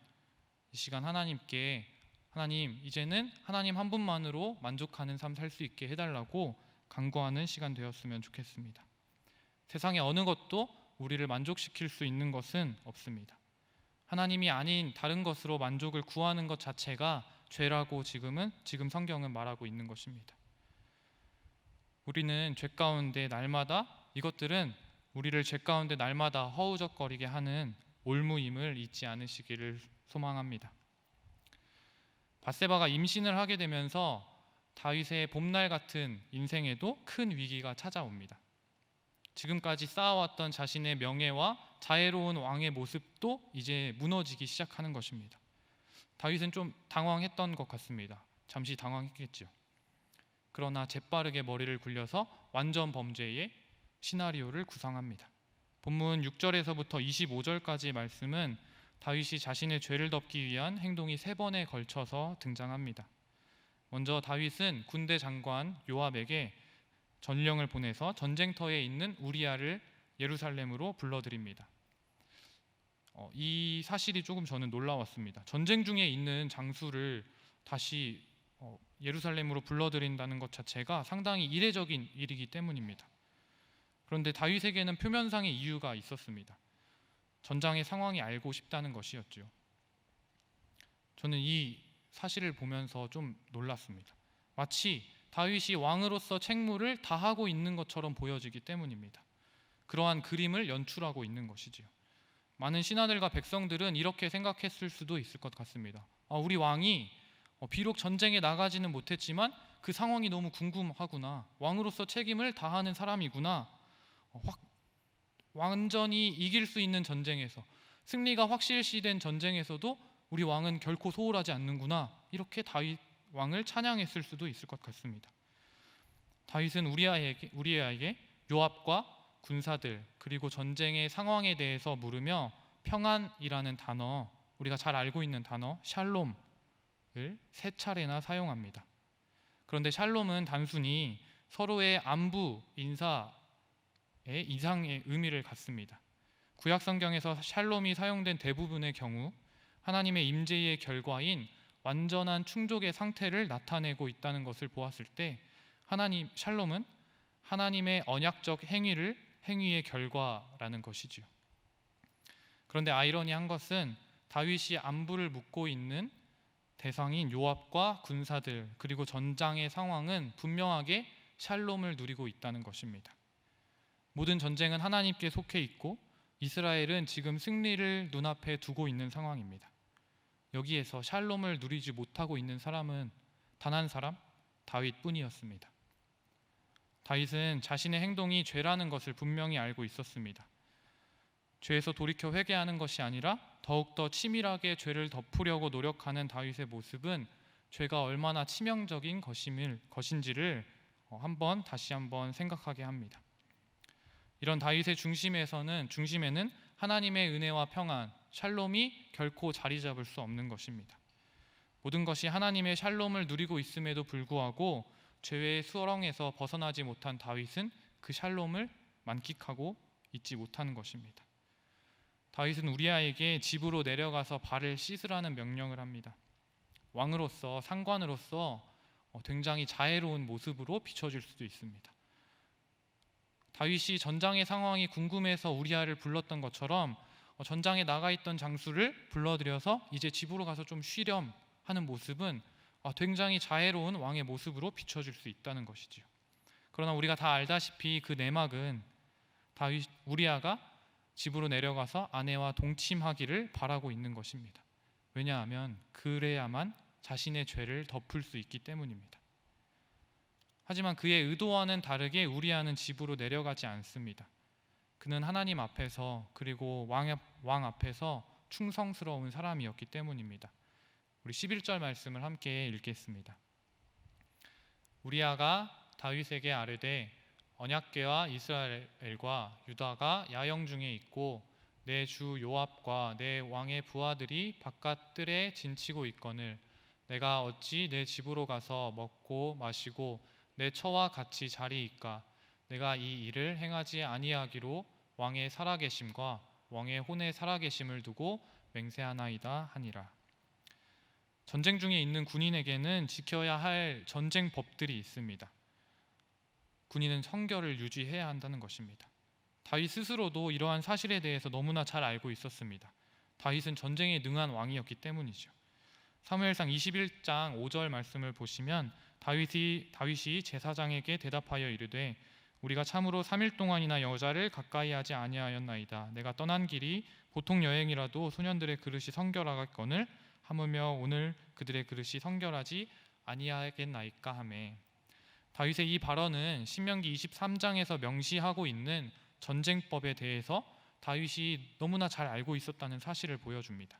이 시간 하나님께, 하나님 이제는 하나님 한 분만으로 만족하는 삶 살 수 있게 해달라고 간구하는 시간 되었으면 좋겠습니다. 세상의 어느 것도 우리를 만족시킬 수 있는 것은 없습니다. 하나님이 아닌 다른 것으로 만족을 구하는 것 자체가 죄라고 지금 성경은 말하고 있는 것입니다. 우리는 죄 가운데 날마다, 이것들은 우리를 죄 가운데 날마다 허우적거리게 하는 올무임을 잊지 않으시기를 소망합니다. 밧세바가 임신을 하게 되면서 다윗의 봄날 같은 인생에도 큰 위기가 찾아옵니다. 지금까지 쌓아왔던 자신의 명예와 자애로운 왕의 모습도 이제 무너지기 시작하는 것입니다. 다윗은 좀 당황했던 것 같습니다. 잠시 당황했겠죠. 그러나 재빠르게 머리를 굴려서 완전 범죄의 시나리오를 구상합니다. 본문 6절에서부터 25절까지의 말씀은 다윗이 자신의 죄를 덮기 위한 행동이 3번에 걸쳐서 등장합니다. 먼저 다윗은 군대 장관 요압에게 전령을 보내서 전쟁터에 있는 우리아를 예루살렘으로 불러들입니다. 이 사실이 조금 저는 놀라웠습니다. 전쟁 중에 있는 장수를 다시 예루살렘으로 불러들인다는 것 자체가 상당히 이례적인 일이기 때문입니다. 그런데 다윗에게는 표면상의 이유가 있었습니다. 전장의 상황이 알고 싶다는 것이었죠. 저는 이 사실을 보면서 좀 놀랐습니다. 마치 다윗이 왕으로서 책무를 다하고 있는 것처럼 보여지기 때문입니다. 그러한 그림을 연출하고 있는 것이지요. 많은 신하들과 백성들은 이렇게 생각했을 수도 있을 것 같습니다. 우리 왕이 비록 전쟁에 나가지는 못했지만 그 상황이 너무 궁금하구나. 왕으로서 책임을 다하는 사람이구나. 완전히 이길 수 있는 전쟁에서, 승리가 확실시된 전쟁에서도 우리 왕은 결코 소홀하지 않는구나. 이렇게 다윗 왕을 찬양했을 수도 있을 것 같습니다. 다윗은 우리아에게 요압과 군사들 그리고 전쟁의 상황에 대해서 물으며 평안이라는 단어, 우리가 잘 알고 있는 단어 샬롬을 3차례나 사용합니다. 그런데 샬롬은 단순히 서로의 안부 인사의 이상의 의미를 갖습니다. 구약 성경에서 샬롬이 사용된 대부분의 경우 하나님의 임재의 결과인 완전한 충족의 상태를 나타내고 있다는 것을 보았을 때 샬롬은 하나님의 언약적 행위의 결과라는 것이지요. 그런데 아이러니한 것은 다윗이 안부를 묻고 있는 대상인 요압과 군사들 그리고 전장의 상황은 분명하게 샬롬을 누리고 있다는 것입니다. 모든 전쟁은 하나님께 속해 있고 이스라엘은 지금 승리를 눈앞에 두고 있는 상황입니다. 여기에서 샬롬을 누리지 못하고 있는 사람은 단 한 사람, 다윗뿐이었습니다. 다윗은 자신의 행동이 죄라는 것을 분명히 알고 있었습니다. 죄에서 돌이켜 회개하는 것이 아니라 더욱더 치밀하게 죄를 덮으려고 노력하는 다윗의 모습은 죄가 얼마나 치명적인 것인지를 다시 한번 생각하게 합니다. 이런 다윗의 중심에는 하나님의 은혜와 평안, 샬롬이 결코 자리 잡을 수 없는 것입니다. 모든 것이 하나님의 샬롬을 누리고 있음에도 불구하고 죄의 수렁에서 벗어나지 못한 다윗은 그 샬롬을 만끽하고 있지 못하는 것입니다. 다윗은 우리아에게 집으로 내려가서 발을 씻으라는 명령을 합니다. 왕으로서, 상관으로서 굉장히 자애로운 모습으로 비춰질 수도 있습니다. 다윗이 전장의 상황이 궁금해서 우리아를 불렀던 것처럼 전장에 나가 있던 장수를 불러들여서 이제 집으로 가서 좀 쉬렴 하는 모습은 굉장히 자애로운 왕의 모습으로 비춰질 수 있다는 것이지요. 그러나 우리가 다 알다시피 그 내막은 우리아가 집으로 내려가서 아내와 동침하기를 바라고 있는 것입니다. 왜냐하면 그래야만 자신의 죄를 덮을 수 있기 때문입니다. 하지만 그의 의도와는 다르게 우리아는 집으로 내려가지 않습니다. 그는 하나님 앞에서 그리고 왕 앞에서 충성스러운 사람이었기 때문입니다. 우리 11절 말씀을 함께 읽겠습니다. 우리아가 다윗에게 아뢰되 언약궤와 이스라엘과 유다가 야영 중에 있고 내 주 요압과 내 왕의 부하들이 바깥 뜰에 진치고 있거늘 내가 어찌 내 집으로 가서 먹고 마시고 내 처와 같이 자리이까 내가 이 일을 행하지 아니하기로 왕의 살아계심과 왕의 혼의 살아계심을 두고 맹세하나이다 하니라. 전쟁 중에 있는 군인에게는 지켜야 할 전쟁 법들이 있습니다. 군인은 성결을 유지해야 한다는 것입니다. 다윗 스스로도 이러한 사실에 대해서 너무나 잘 알고 있었습니다. 다윗은 전쟁에 능한 왕이었기 때문이죠. 사무엘상 21장 5절 말씀을 보시면 다윗이 제사장에게 대답하여 이르되 우리가 참으로 3일 동안이나 여자를 가까이 하지 아니하였나이다. 내가 떠난 길이 보통 여행이라도 소년들의 그릇이 성결하겠거늘 하물며 오늘 그들의 그릇이 성결하지 아니하겠나이까 하매. 다윗의 이 발언은 신명기 23장에서 명시하고 있는 전쟁법에 대해서 다윗이 너무나 잘 알고 있었다는 사실을 보여줍니다.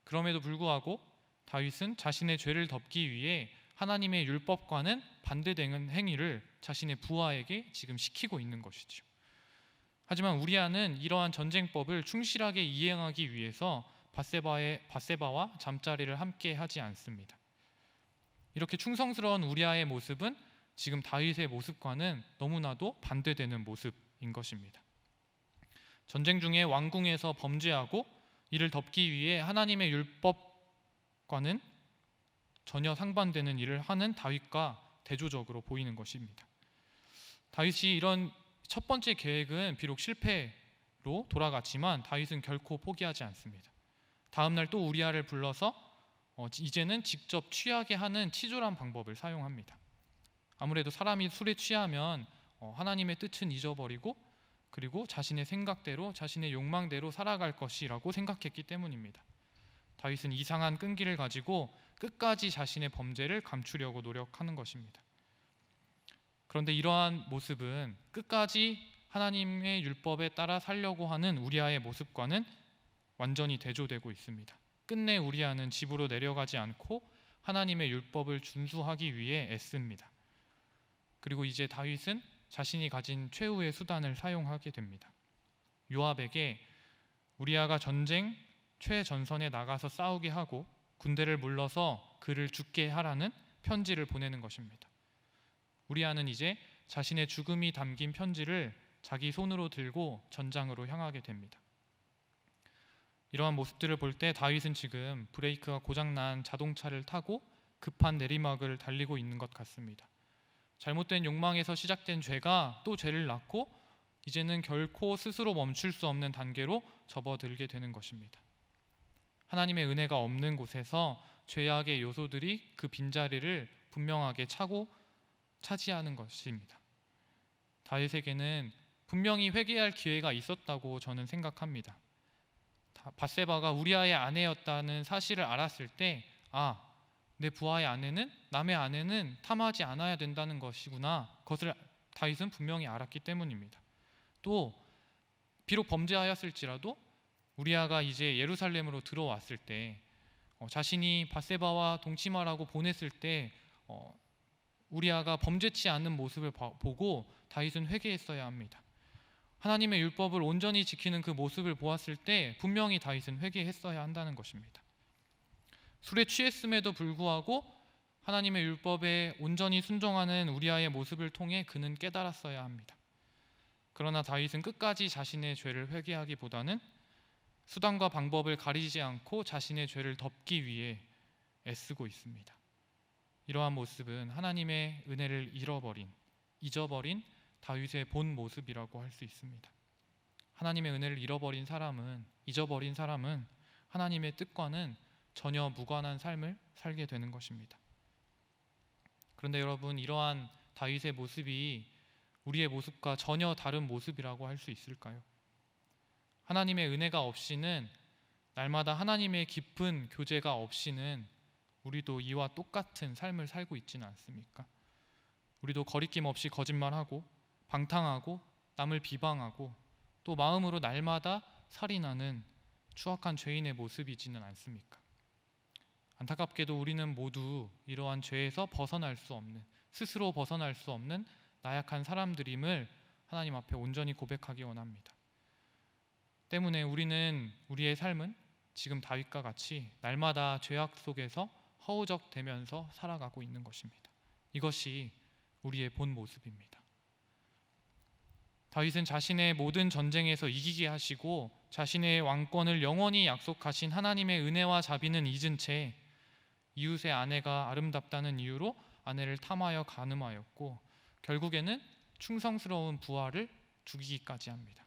그럼에도 불구하고 다윗은 자신의 죄를 덮기 위해 하나님의 율법과는 반대되는 행위를 자신의 부하에게 지금 시키고 있는 것이죠. 하지만 우리아는 이러한 전쟁법을 충실하게 이행하기 위해서 밧세바와 잠자리를 함께 하지 않습니다. 이렇게 충성스러운 우리아의 모습은 지금 다윗의 모습과는 너무나도 반대되는 모습인 것입니다. 전쟁 중에 왕궁에서 범죄하고 이를 덮기 위해 하나님의 율법과는 전혀 상반되는 일을 하는 다윗과 대조적으로 보이는 것입니다. 다윗이 이런 첫 번째 계획은 비록 실패로 돌아갔지만 다윗은 결코 포기하지 않습니다. 다음 날 또 우리아를 불러서 이제는 직접 취하게 하는 치졸한 방법을 사용합니다. 아무래도 사람이 술에 취하면 하나님의 뜻은 잊어버리고 그리고 자신의 생각대로 자신의 욕망대로 살아갈 것이라고 생각했기 때문입니다. 다윗은 이상한 끈기를 가지고 끝까지 자신의 범죄를 감추려고 노력하는 것입니다. 그런데 이러한 모습은 끝까지 하나님의 율법에 따라 살려고 하는 우리아의 모습과는 완전히 대조되고 있습니다. 끝내 우리아는 집으로 내려가지 않고 하나님의 율법을 준수하기 위해 애씁니다. 그리고 이제 다윗은 자신이 가진 최후의 수단을 사용하게 됩니다. 요압에게 우리아가 전쟁 최전선에 나가서 싸우게 하고 군대를 물러서 그를 죽게 하라는 편지를 보내는 것입니다. 우리아는 이제 자신의 죽음이 담긴 편지를 자기 손으로 들고 전장으로 향하게 됩니다. 이러한 모습들을 볼 때 다윗은 지금 브레이크가 고장난 자동차를 타고 급한 내리막을 달리고 있는 것 같습니다. 잘못된 욕망에서 시작된 죄가 또 죄를 낳고 이제는 결코 스스로 멈출 수 없는 단계로 접어들게 되는 것입니다. 하나님의 은혜가 없는 곳에서 죄악의 요소들이 그 빈자리를 분명하게 차지하는 것입니다. 다윗에게는 분명히 회개할 기회가 있었다고 저는 생각합니다. 밧세바가 우리아의 아내였다는 사실을 알았을 때 내 부하의 아내는 남의 아내는 탐하지 않아야 된다는 것이구나. 그것을 다윗은 분명히 알았기 때문입니다. 또 비록 범죄하였을지라도 우리아가 이제 예루살렘으로 들어왔을 때 자신이 밧세바와 동침하라고 보냈을 때 우리아가 범죄치 않는 모습을 보고 다윗은 회개했어야 합니다. 하나님의 율법을 온전히 지키는 그 모습을 보았을 때 분명히 다윗은 회개했어야 한다는 것입니다. 술에 취했음에도 불구하고 하나님의 율법에 온전히 순종하는 우리아의 모습을 통해 그는 깨달았어야 합니다. 그러나 다윗은 끝까지 자신의 죄를 회개하기보다는 수단과 방법을 가리지 않고 자신의 죄를 덮기 위해 애쓰고 있습니다. 이러한 모습은 하나님의 은혜를 잊어버린 다윗의 본 모습이라고 할 수 있습니다. 하나님의 은혜를 잊어버린 사람은 하나님의 뜻과는 전혀 무관한 삶을 살게 되는 것입니다. 그런데 여러분, 이러한 다윗의 모습이 우리의 모습과 전혀 다른 모습이라고 할 수 있을까요? 하나님의 은혜가 없이는, 날마다 하나님의 깊은 교제가 없이는 우리도 이와 똑같은 삶을 살고 있지는 않습니까? 우리도 거리낌 없이 거짓말하고 방탕하고 남을 비방하고 또 마음으로 날마다 살인하는 추악한 죄인의 모습이지는 않습니까? 안타깝게도 우리는 모두 이러한 죄에서 스스로 벗어날 수 없는 나약한 사람들임을 하나님 앞에 온전히 고백하기 원합니다. 때문에 우리는 우리의 삶은 지금 다윗과 같이 날마다 죄악 속에서 허우적대면서 살아가고 있는 것입니다. 이것이 우리의 본 모습입니다. 다윗은 자신의 모든 전쟁에서 이기게 하시고 자신의 왕권을 영원히 약속하신 하나님의 은혜와 자비는 잊은 채 이웃의 아내가 아름답다는 이유로 아내를 탐하여 간음하였고 결국에는 충성스러운 부하를 죽이기까지 합니다.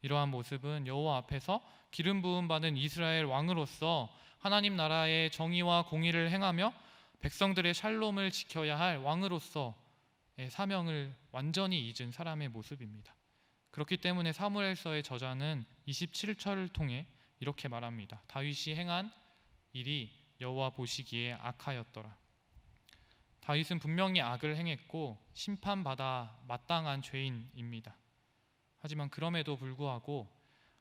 이러한 모습은 여호와 앞에서 기름 부음 받은 이스라엘 왕으로서 하나님 나라의 정의와 공의를 행하며 백성들의 샬롬을 지켜야 할 왕으로서의 사명을 완전히 잊은 사람의 모습입니다. 그렇기 때문에 사무엘서의 저자는 27절을 통해 이렇게 말합니다. 다윗이 행한 일이 여호와 보시기에 악하였더라. 다윗은 분명히 악을 행했고 심판받아 마땅한 죄인입니다. 하지만 그럼에도 불구하고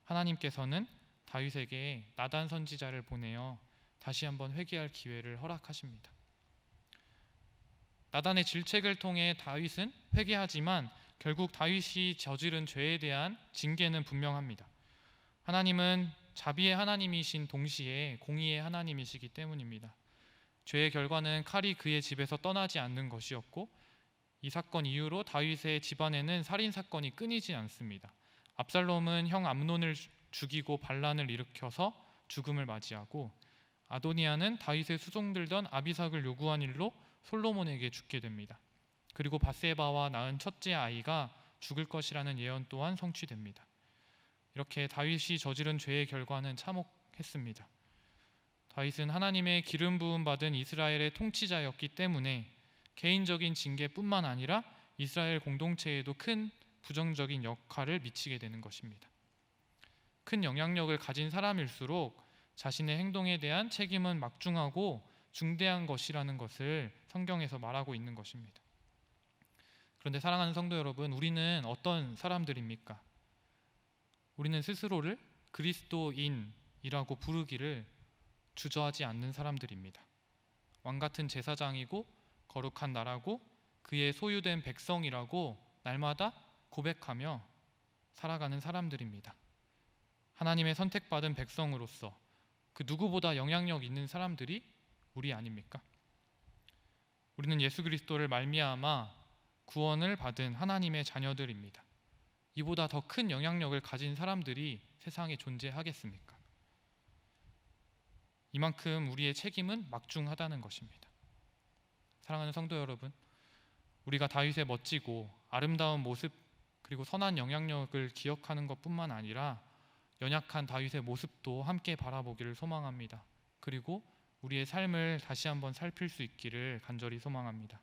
하나님께서는 다윗에게 나단 선지자를 보내어 다시 한번 회개할 기회를 허락하십니다. 나단의 질책을 통해 다윗은 회개하지만 결국 다윗이 저지른 죄에 대한 징계는 분명합니다. 하나님은 자비의 하나님이신 동시에 공의의 하나님이시기 때문입니다. 죄의 결과는 칼이 그의 집에서 떠나지 않는 것이었고, 이 사건 이후로 다윗의 집안에는 살인 사건이 끊이지 않습니다. 압살롬은 형 암논을 죽이고 반란을 일으켜서 죽음을 맞이하고, 아도니아는 다윗의 수종들던 아비삭을 요구한 일로 솔로몬에게 죽게 됩니다. 그리고 밧세바와 낳은 첫째 아이가 죽을 것이라는 예언 또한 성취됩니다. 이렇게 다윗이 저지른 죄의 결과는 참혹했습니다. 다윗은 하나님의 기름 부음 받은 이스라엘의 통치자였기 때문에 개인적인 징계뿐만 아니라 이스라엘 공동체에도 큰 부정적인 역할을 미치게 되는 것입니다. 큰 영향력을 가진 사람일수록 자신의 행동에 대한 책임은 막중하고 중대한 것이라는 것을 성경에서 말하고 있는 것입니다. 그런데 사랑하는 성도 여러분, 우리는 어떤 사람들입니까? 우리는 스스로를 그리스도인이라고 부르기를 주저하지 않는 사람들입니다. 왕같은 제사장이고 거룩한 나라고 그의 소유된 백성이라고 날마다 고백하며 살아가는 사람들입니다. 하나님의 선택받은 백성으로서 그 누구보다 영향력 있는 사람들이 우리 아닙니까? 우리는 예수 그리스도를 말미암아 구원을 받은 하나님의 자녀들입니다. 이보다 더 큰 영향력을 가진 사람들이 세상에 존재하겠습니까? 이만큼 우리의 책임은 막중하다는 것입니다. 사랑하는 성도 여러분, 우리가 다윗의 멋지고 아름다운 모습 그리고 선한 영향력을 기억하는 것뿐만 아니라 연약한 다윗의 모습도 함께 바라보기를 소망합니다. 그리고 우리의 삶을 다시 한번 살필 수 있기를 간절히 소망합니다.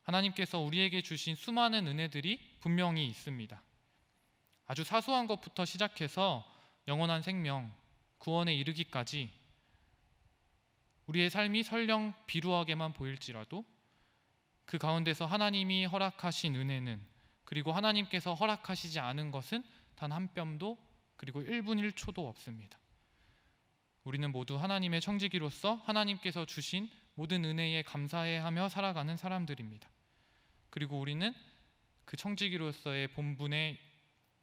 하나님께서 우리에게 주신 수많은 은혜들이 분명히 있습니다. 아주 사소한 것부터 시작해서 영원한 생명, 구원에 이르기까지 우리의 삶이 설령 비루하게만 보일지라도 그 가운데서 하나님이 허락하신 은혜는, 그리고 하나님께서 허락하시지 않은 것은 단 한 뼘도 그리고 1분 1초도 없습니다. 우리는 모두 하나님의 청지기로서 하나님께서 주신 모든 은혜에 감사해하며 살아가는 사람들입니다. 그리고 우리는 그 청지기로서의 본분의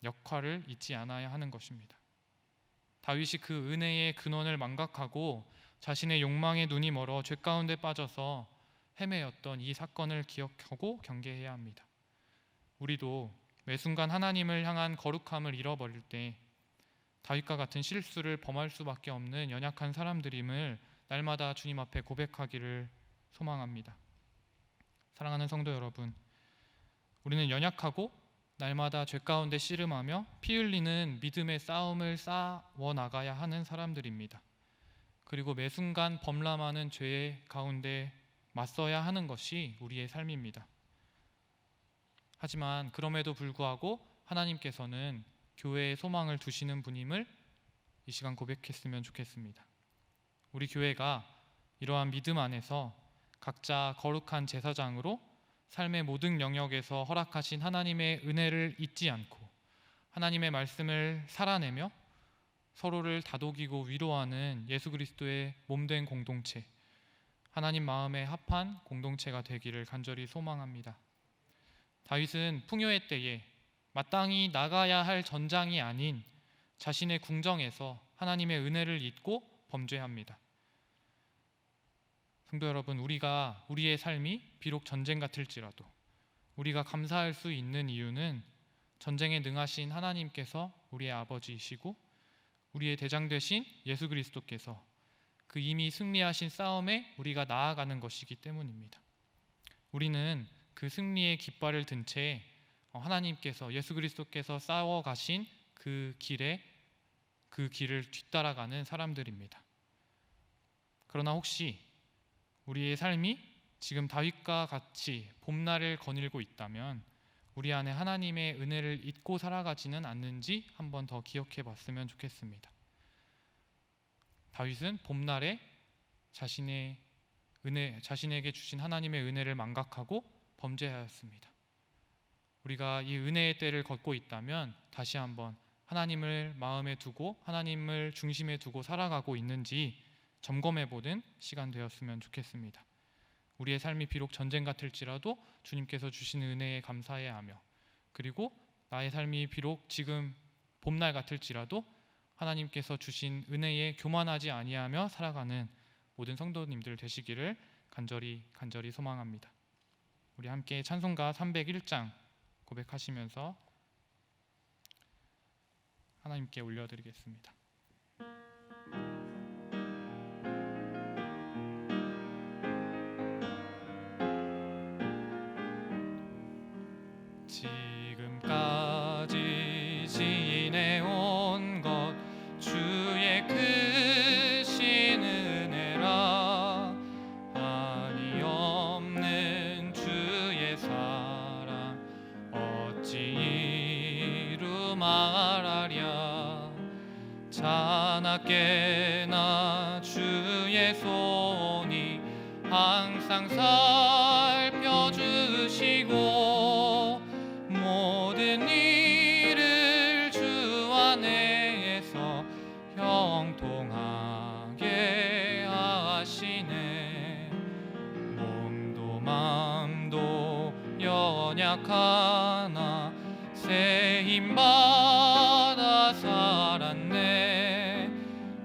역할을 잊지 않아야 하는 것입니다. 다윗이 그 은혜의 근원을 망각하고 자신의 욕망에 눈이 멀어 죄 가운데 빠져서 헤매였던 이 사건을 기억하고 경계해야 합니다. 우리도 매 순간 하나님을 향한 거룩함을 잃어버릴 때 다윗과 같은 실수를 범할 수밖에 없는 연약한 사람들임을 날마다 주님 앞에 고백하기를 소망합니다. 사랑하는 성도 여러분, 우리는 연약하고 날마다 죄 가운데 씨름하며 피 흘리는 믿음의 싸움을 싸워 나가야 하는 사람들입니다. 그리고 매 순간 범람하는 죄 가운데 맞서야 하는 것이 우리의 삶입니다. 하지만 그럼에도 불구하고 하나님께서는 교회에 소망을 두시는 분임을 이 시간 고백했으면 좋겠습니다. 우리 교회가 이러한 믿음 안에서 각자 거룩한 제사장으로 삶의 모든 영역에서 허락하신 하나님의 은혜를 잊지 않고 하나님의 말씀을 살아내며 서로를 다독이고 위로하는 예수 그리스도의 몸된 공동체, 하나님 마음에 합한 공동체가 되기를 간절히 소망합니다. 다윗은 풍요의 때에 마땅히 나가야 할 전장이 아닌 자신의 궁정에서 하나님의 은혜를 잊고 범죄합니다. 성도 여러분, 우리의 삶이 비록 전쟁 같을지라도 우리가 감사할 수 있는 이유는 전쟁에 능하신 하나님께서 우리의 아버지이시고 우리의 대장 되신 예수 그리스도께서 그 이미 승리하신 싸움에 우리가 나아가는 것이기 때문입니다. 우리는 그 승리의 깃발을 든 채 하나님께서, 예수 그리스도께서 싸워 가신 그 길을 뒤따라가는 사람들입니다. 그러나 혹시 우리의 삶이 지금 다윗과 같이 봄날을 거닐고 있다면 우리 안에 하나님의 은혜를 잊고 살아가지는 않는지 한번 더 기억해 봤으면 좋겠습니다. 다윗은 봄날에 자신에게 주신 하나님의 은혜를 망각하고 범죄하였습니다. 우리가 이 은혜의 때를 걷고 있다면 다시 한번 하나님을 마음에 두고 하나님을 중심에 두고 살아가고 있는지 점검해 보는 시간 되었으면 좋겠습니다. 우리의 삶이 비록 전쟁 같을지라도 주님께서 주신 은혜에 감사해야 하며, 그리고 나의 삶이 비록 지금 봄날 같을지라도 하나님께서 주신 은혜에 교만하지 아니하며 살아가는 모든 성도님들 되시기를 간절히 소망합니다. 우리 함께 찬송가 301장 고백하시면서 하나님께 올려드리겠습니다. 지금까지 지내온 것 주의 크신 은혜라, 한이 없는 주의 사랑 어찌 이루 말하랴. 자나깨나 주의 손이 항상 살펴주시고 모든 일을 주 안에서 형통하게 하시네. 몸도 마음도 연약하나 새 힘받아 살았네.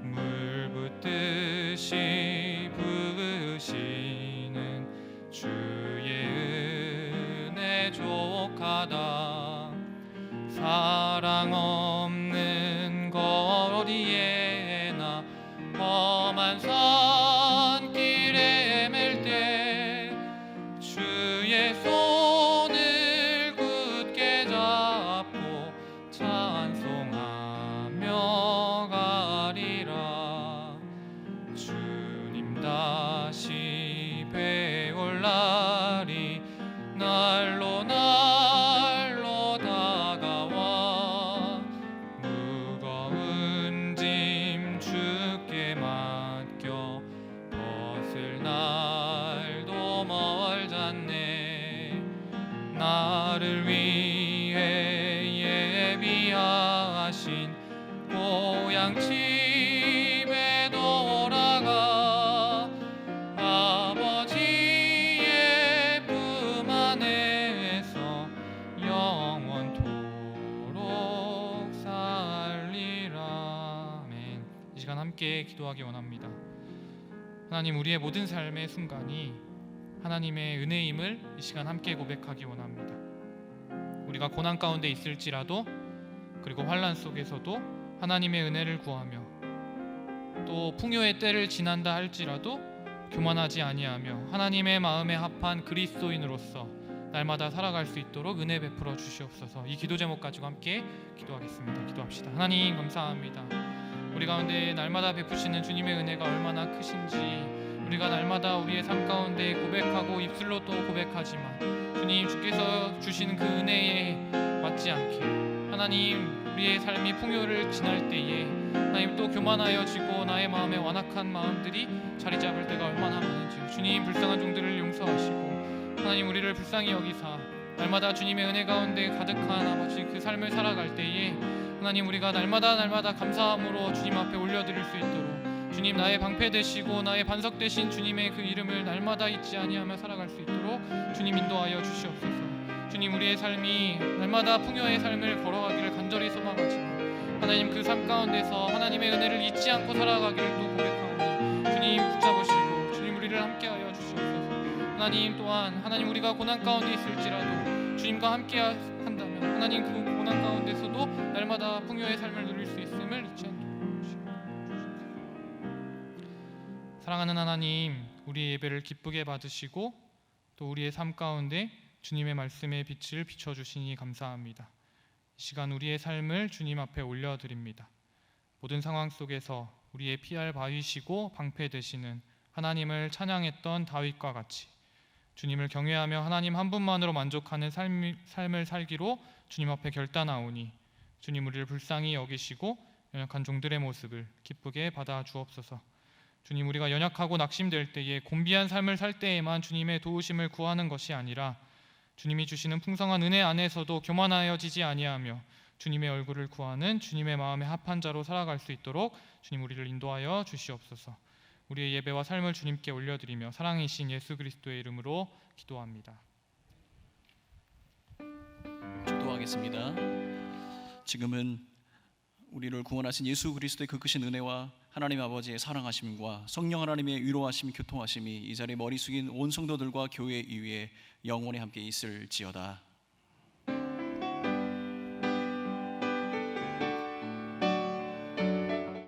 물 붓듯이 부으시는 주의 은혜 족하다. 사랑 없는 거리에 나 험한 산길에 맬 때 주의 손을 굳게 잡고 찬송하며 가리라. 주님 다시 배올 날이 날로 다가와 무거운 짐 주께 맡겨 벗을 날도 멀잖네. 나를 위해 예비하신 고향 집에 돌아가 아버지의 품 안에서 영원토록 살리라. 아멘. 이 시간 함께 기도하기 원합니다. 하나님, 우리의 모든 삶의 순간이 하나님의 은혜임을 이 시간 함께 고백하기 원합니다. 우리가 고난 가운데 있을지라도, 그리고 환난 속에서도 하나님의 은혜를 구하며, 또 풍요의 때를 지난다 할지라도 교만하지 아니하며 하나님의 마음에 합한 그리스도인으로서 날마다 살아갈 수 있도록 은혜 베풀어 주시옵소서. 이 기도 제목 가지고 함께 기도하겠습니다. 기도합시다. 하나님, 감사합니다. 우리 가운데 날마다 베푸시는 주님의 은혜가 얼마나 크신지 우리가 날마다 우리의 삶 가운데 고백하고 입술로 또 고백하지만, 주님, 주께서 주시는 그 은혜에 맞지 않게 하나님, 우리의 삶이 풍요를 지날 때에 하나님 또 교만하여지고 나의 마음에 완악한 마음들이 자리 잡을 때가 얼마나 많은지요. 주님, 불쌍한 종들을 용서하시고 하나님, 우리를 불쌍히 여기사 날마다 주님의 은혜 가운데 가득한 아버지 그 삶을 살아갈 때에 하나님, 우리가 날마다 감사함으로 주님 앞에 올려드릴 수 있도록 주님, 나의 방패 되시고 나의 반석 되신 주님의 그 이름을 날마다 잊지 아니하며 살아갈 수 있도록 주님 인도하여 주시옵소서. 주님, 우리의 삶이 날마다 풍요의 삶을 걸어가기를 간절히 소망하지만 하나님, 그 삶 가운데서 하나님의 은혜를 잊지 않고 살아가기를 또 고백하오니 주님, 붙잡으시고 주님, 우리를 함께하여 주시옵소서. 하나님, 또한 하나님, 우리가 고난 가운데 있을지라도 주님과 함께 한다면 하나님, 그 고난 가운데서도 날마다 풍요의 삶을 누릴 수 있음을 잊지 않도록 사랑하는 하나님, 우리의 예배를 기쁘게 받으시고 또 우리의 삶 가운데 주님의 말씀의 빛을 비춰주시니 감사합니다. 이 시간 우리의 삶을 주님 앞에 올려드립니다. 모든 상황 속에서 우리의 피할 바위시고 방패 되시는 하나님을 찬양했던 다윗과 같이 주님을 경외하며 하나님 한 분만으로 만족하는 삶을 살기로 주님 앞에 결단하오니 주님, 우리를 불쌍히 여기시고 연약한 종들의 모습을 기쁘게 받아 주옵소서. 주님, 우리가 연약하고 낙심될 때에 곤비한 삶을 살 때에만 주님의 도우심을 구하는 것이 아니라 주님이 주시는 풍성한 은혜 안에서도 교만하여지지 아니하며 주님의 얼굴을 구하는 주님의 마음에 합한 자로 살아갈 수 있도록 주님, 우리를 인도하여 주시옵소서. 우리의 예배와 삶을 주님께 올려드리며 사랑이신 예수 그리스도의 이름으로 기도합니다. 기도하겠습니다. 지금은 우리를 구원하신 예수 그리스도의 그 크신 은혜와 하나님 아버지의 사랑하심과 성령 하나님의 위로하심, 교통하심이 이 자리에 머리 숙인 온 성도들과 교회 이위에 영원히 함께 있을지어다.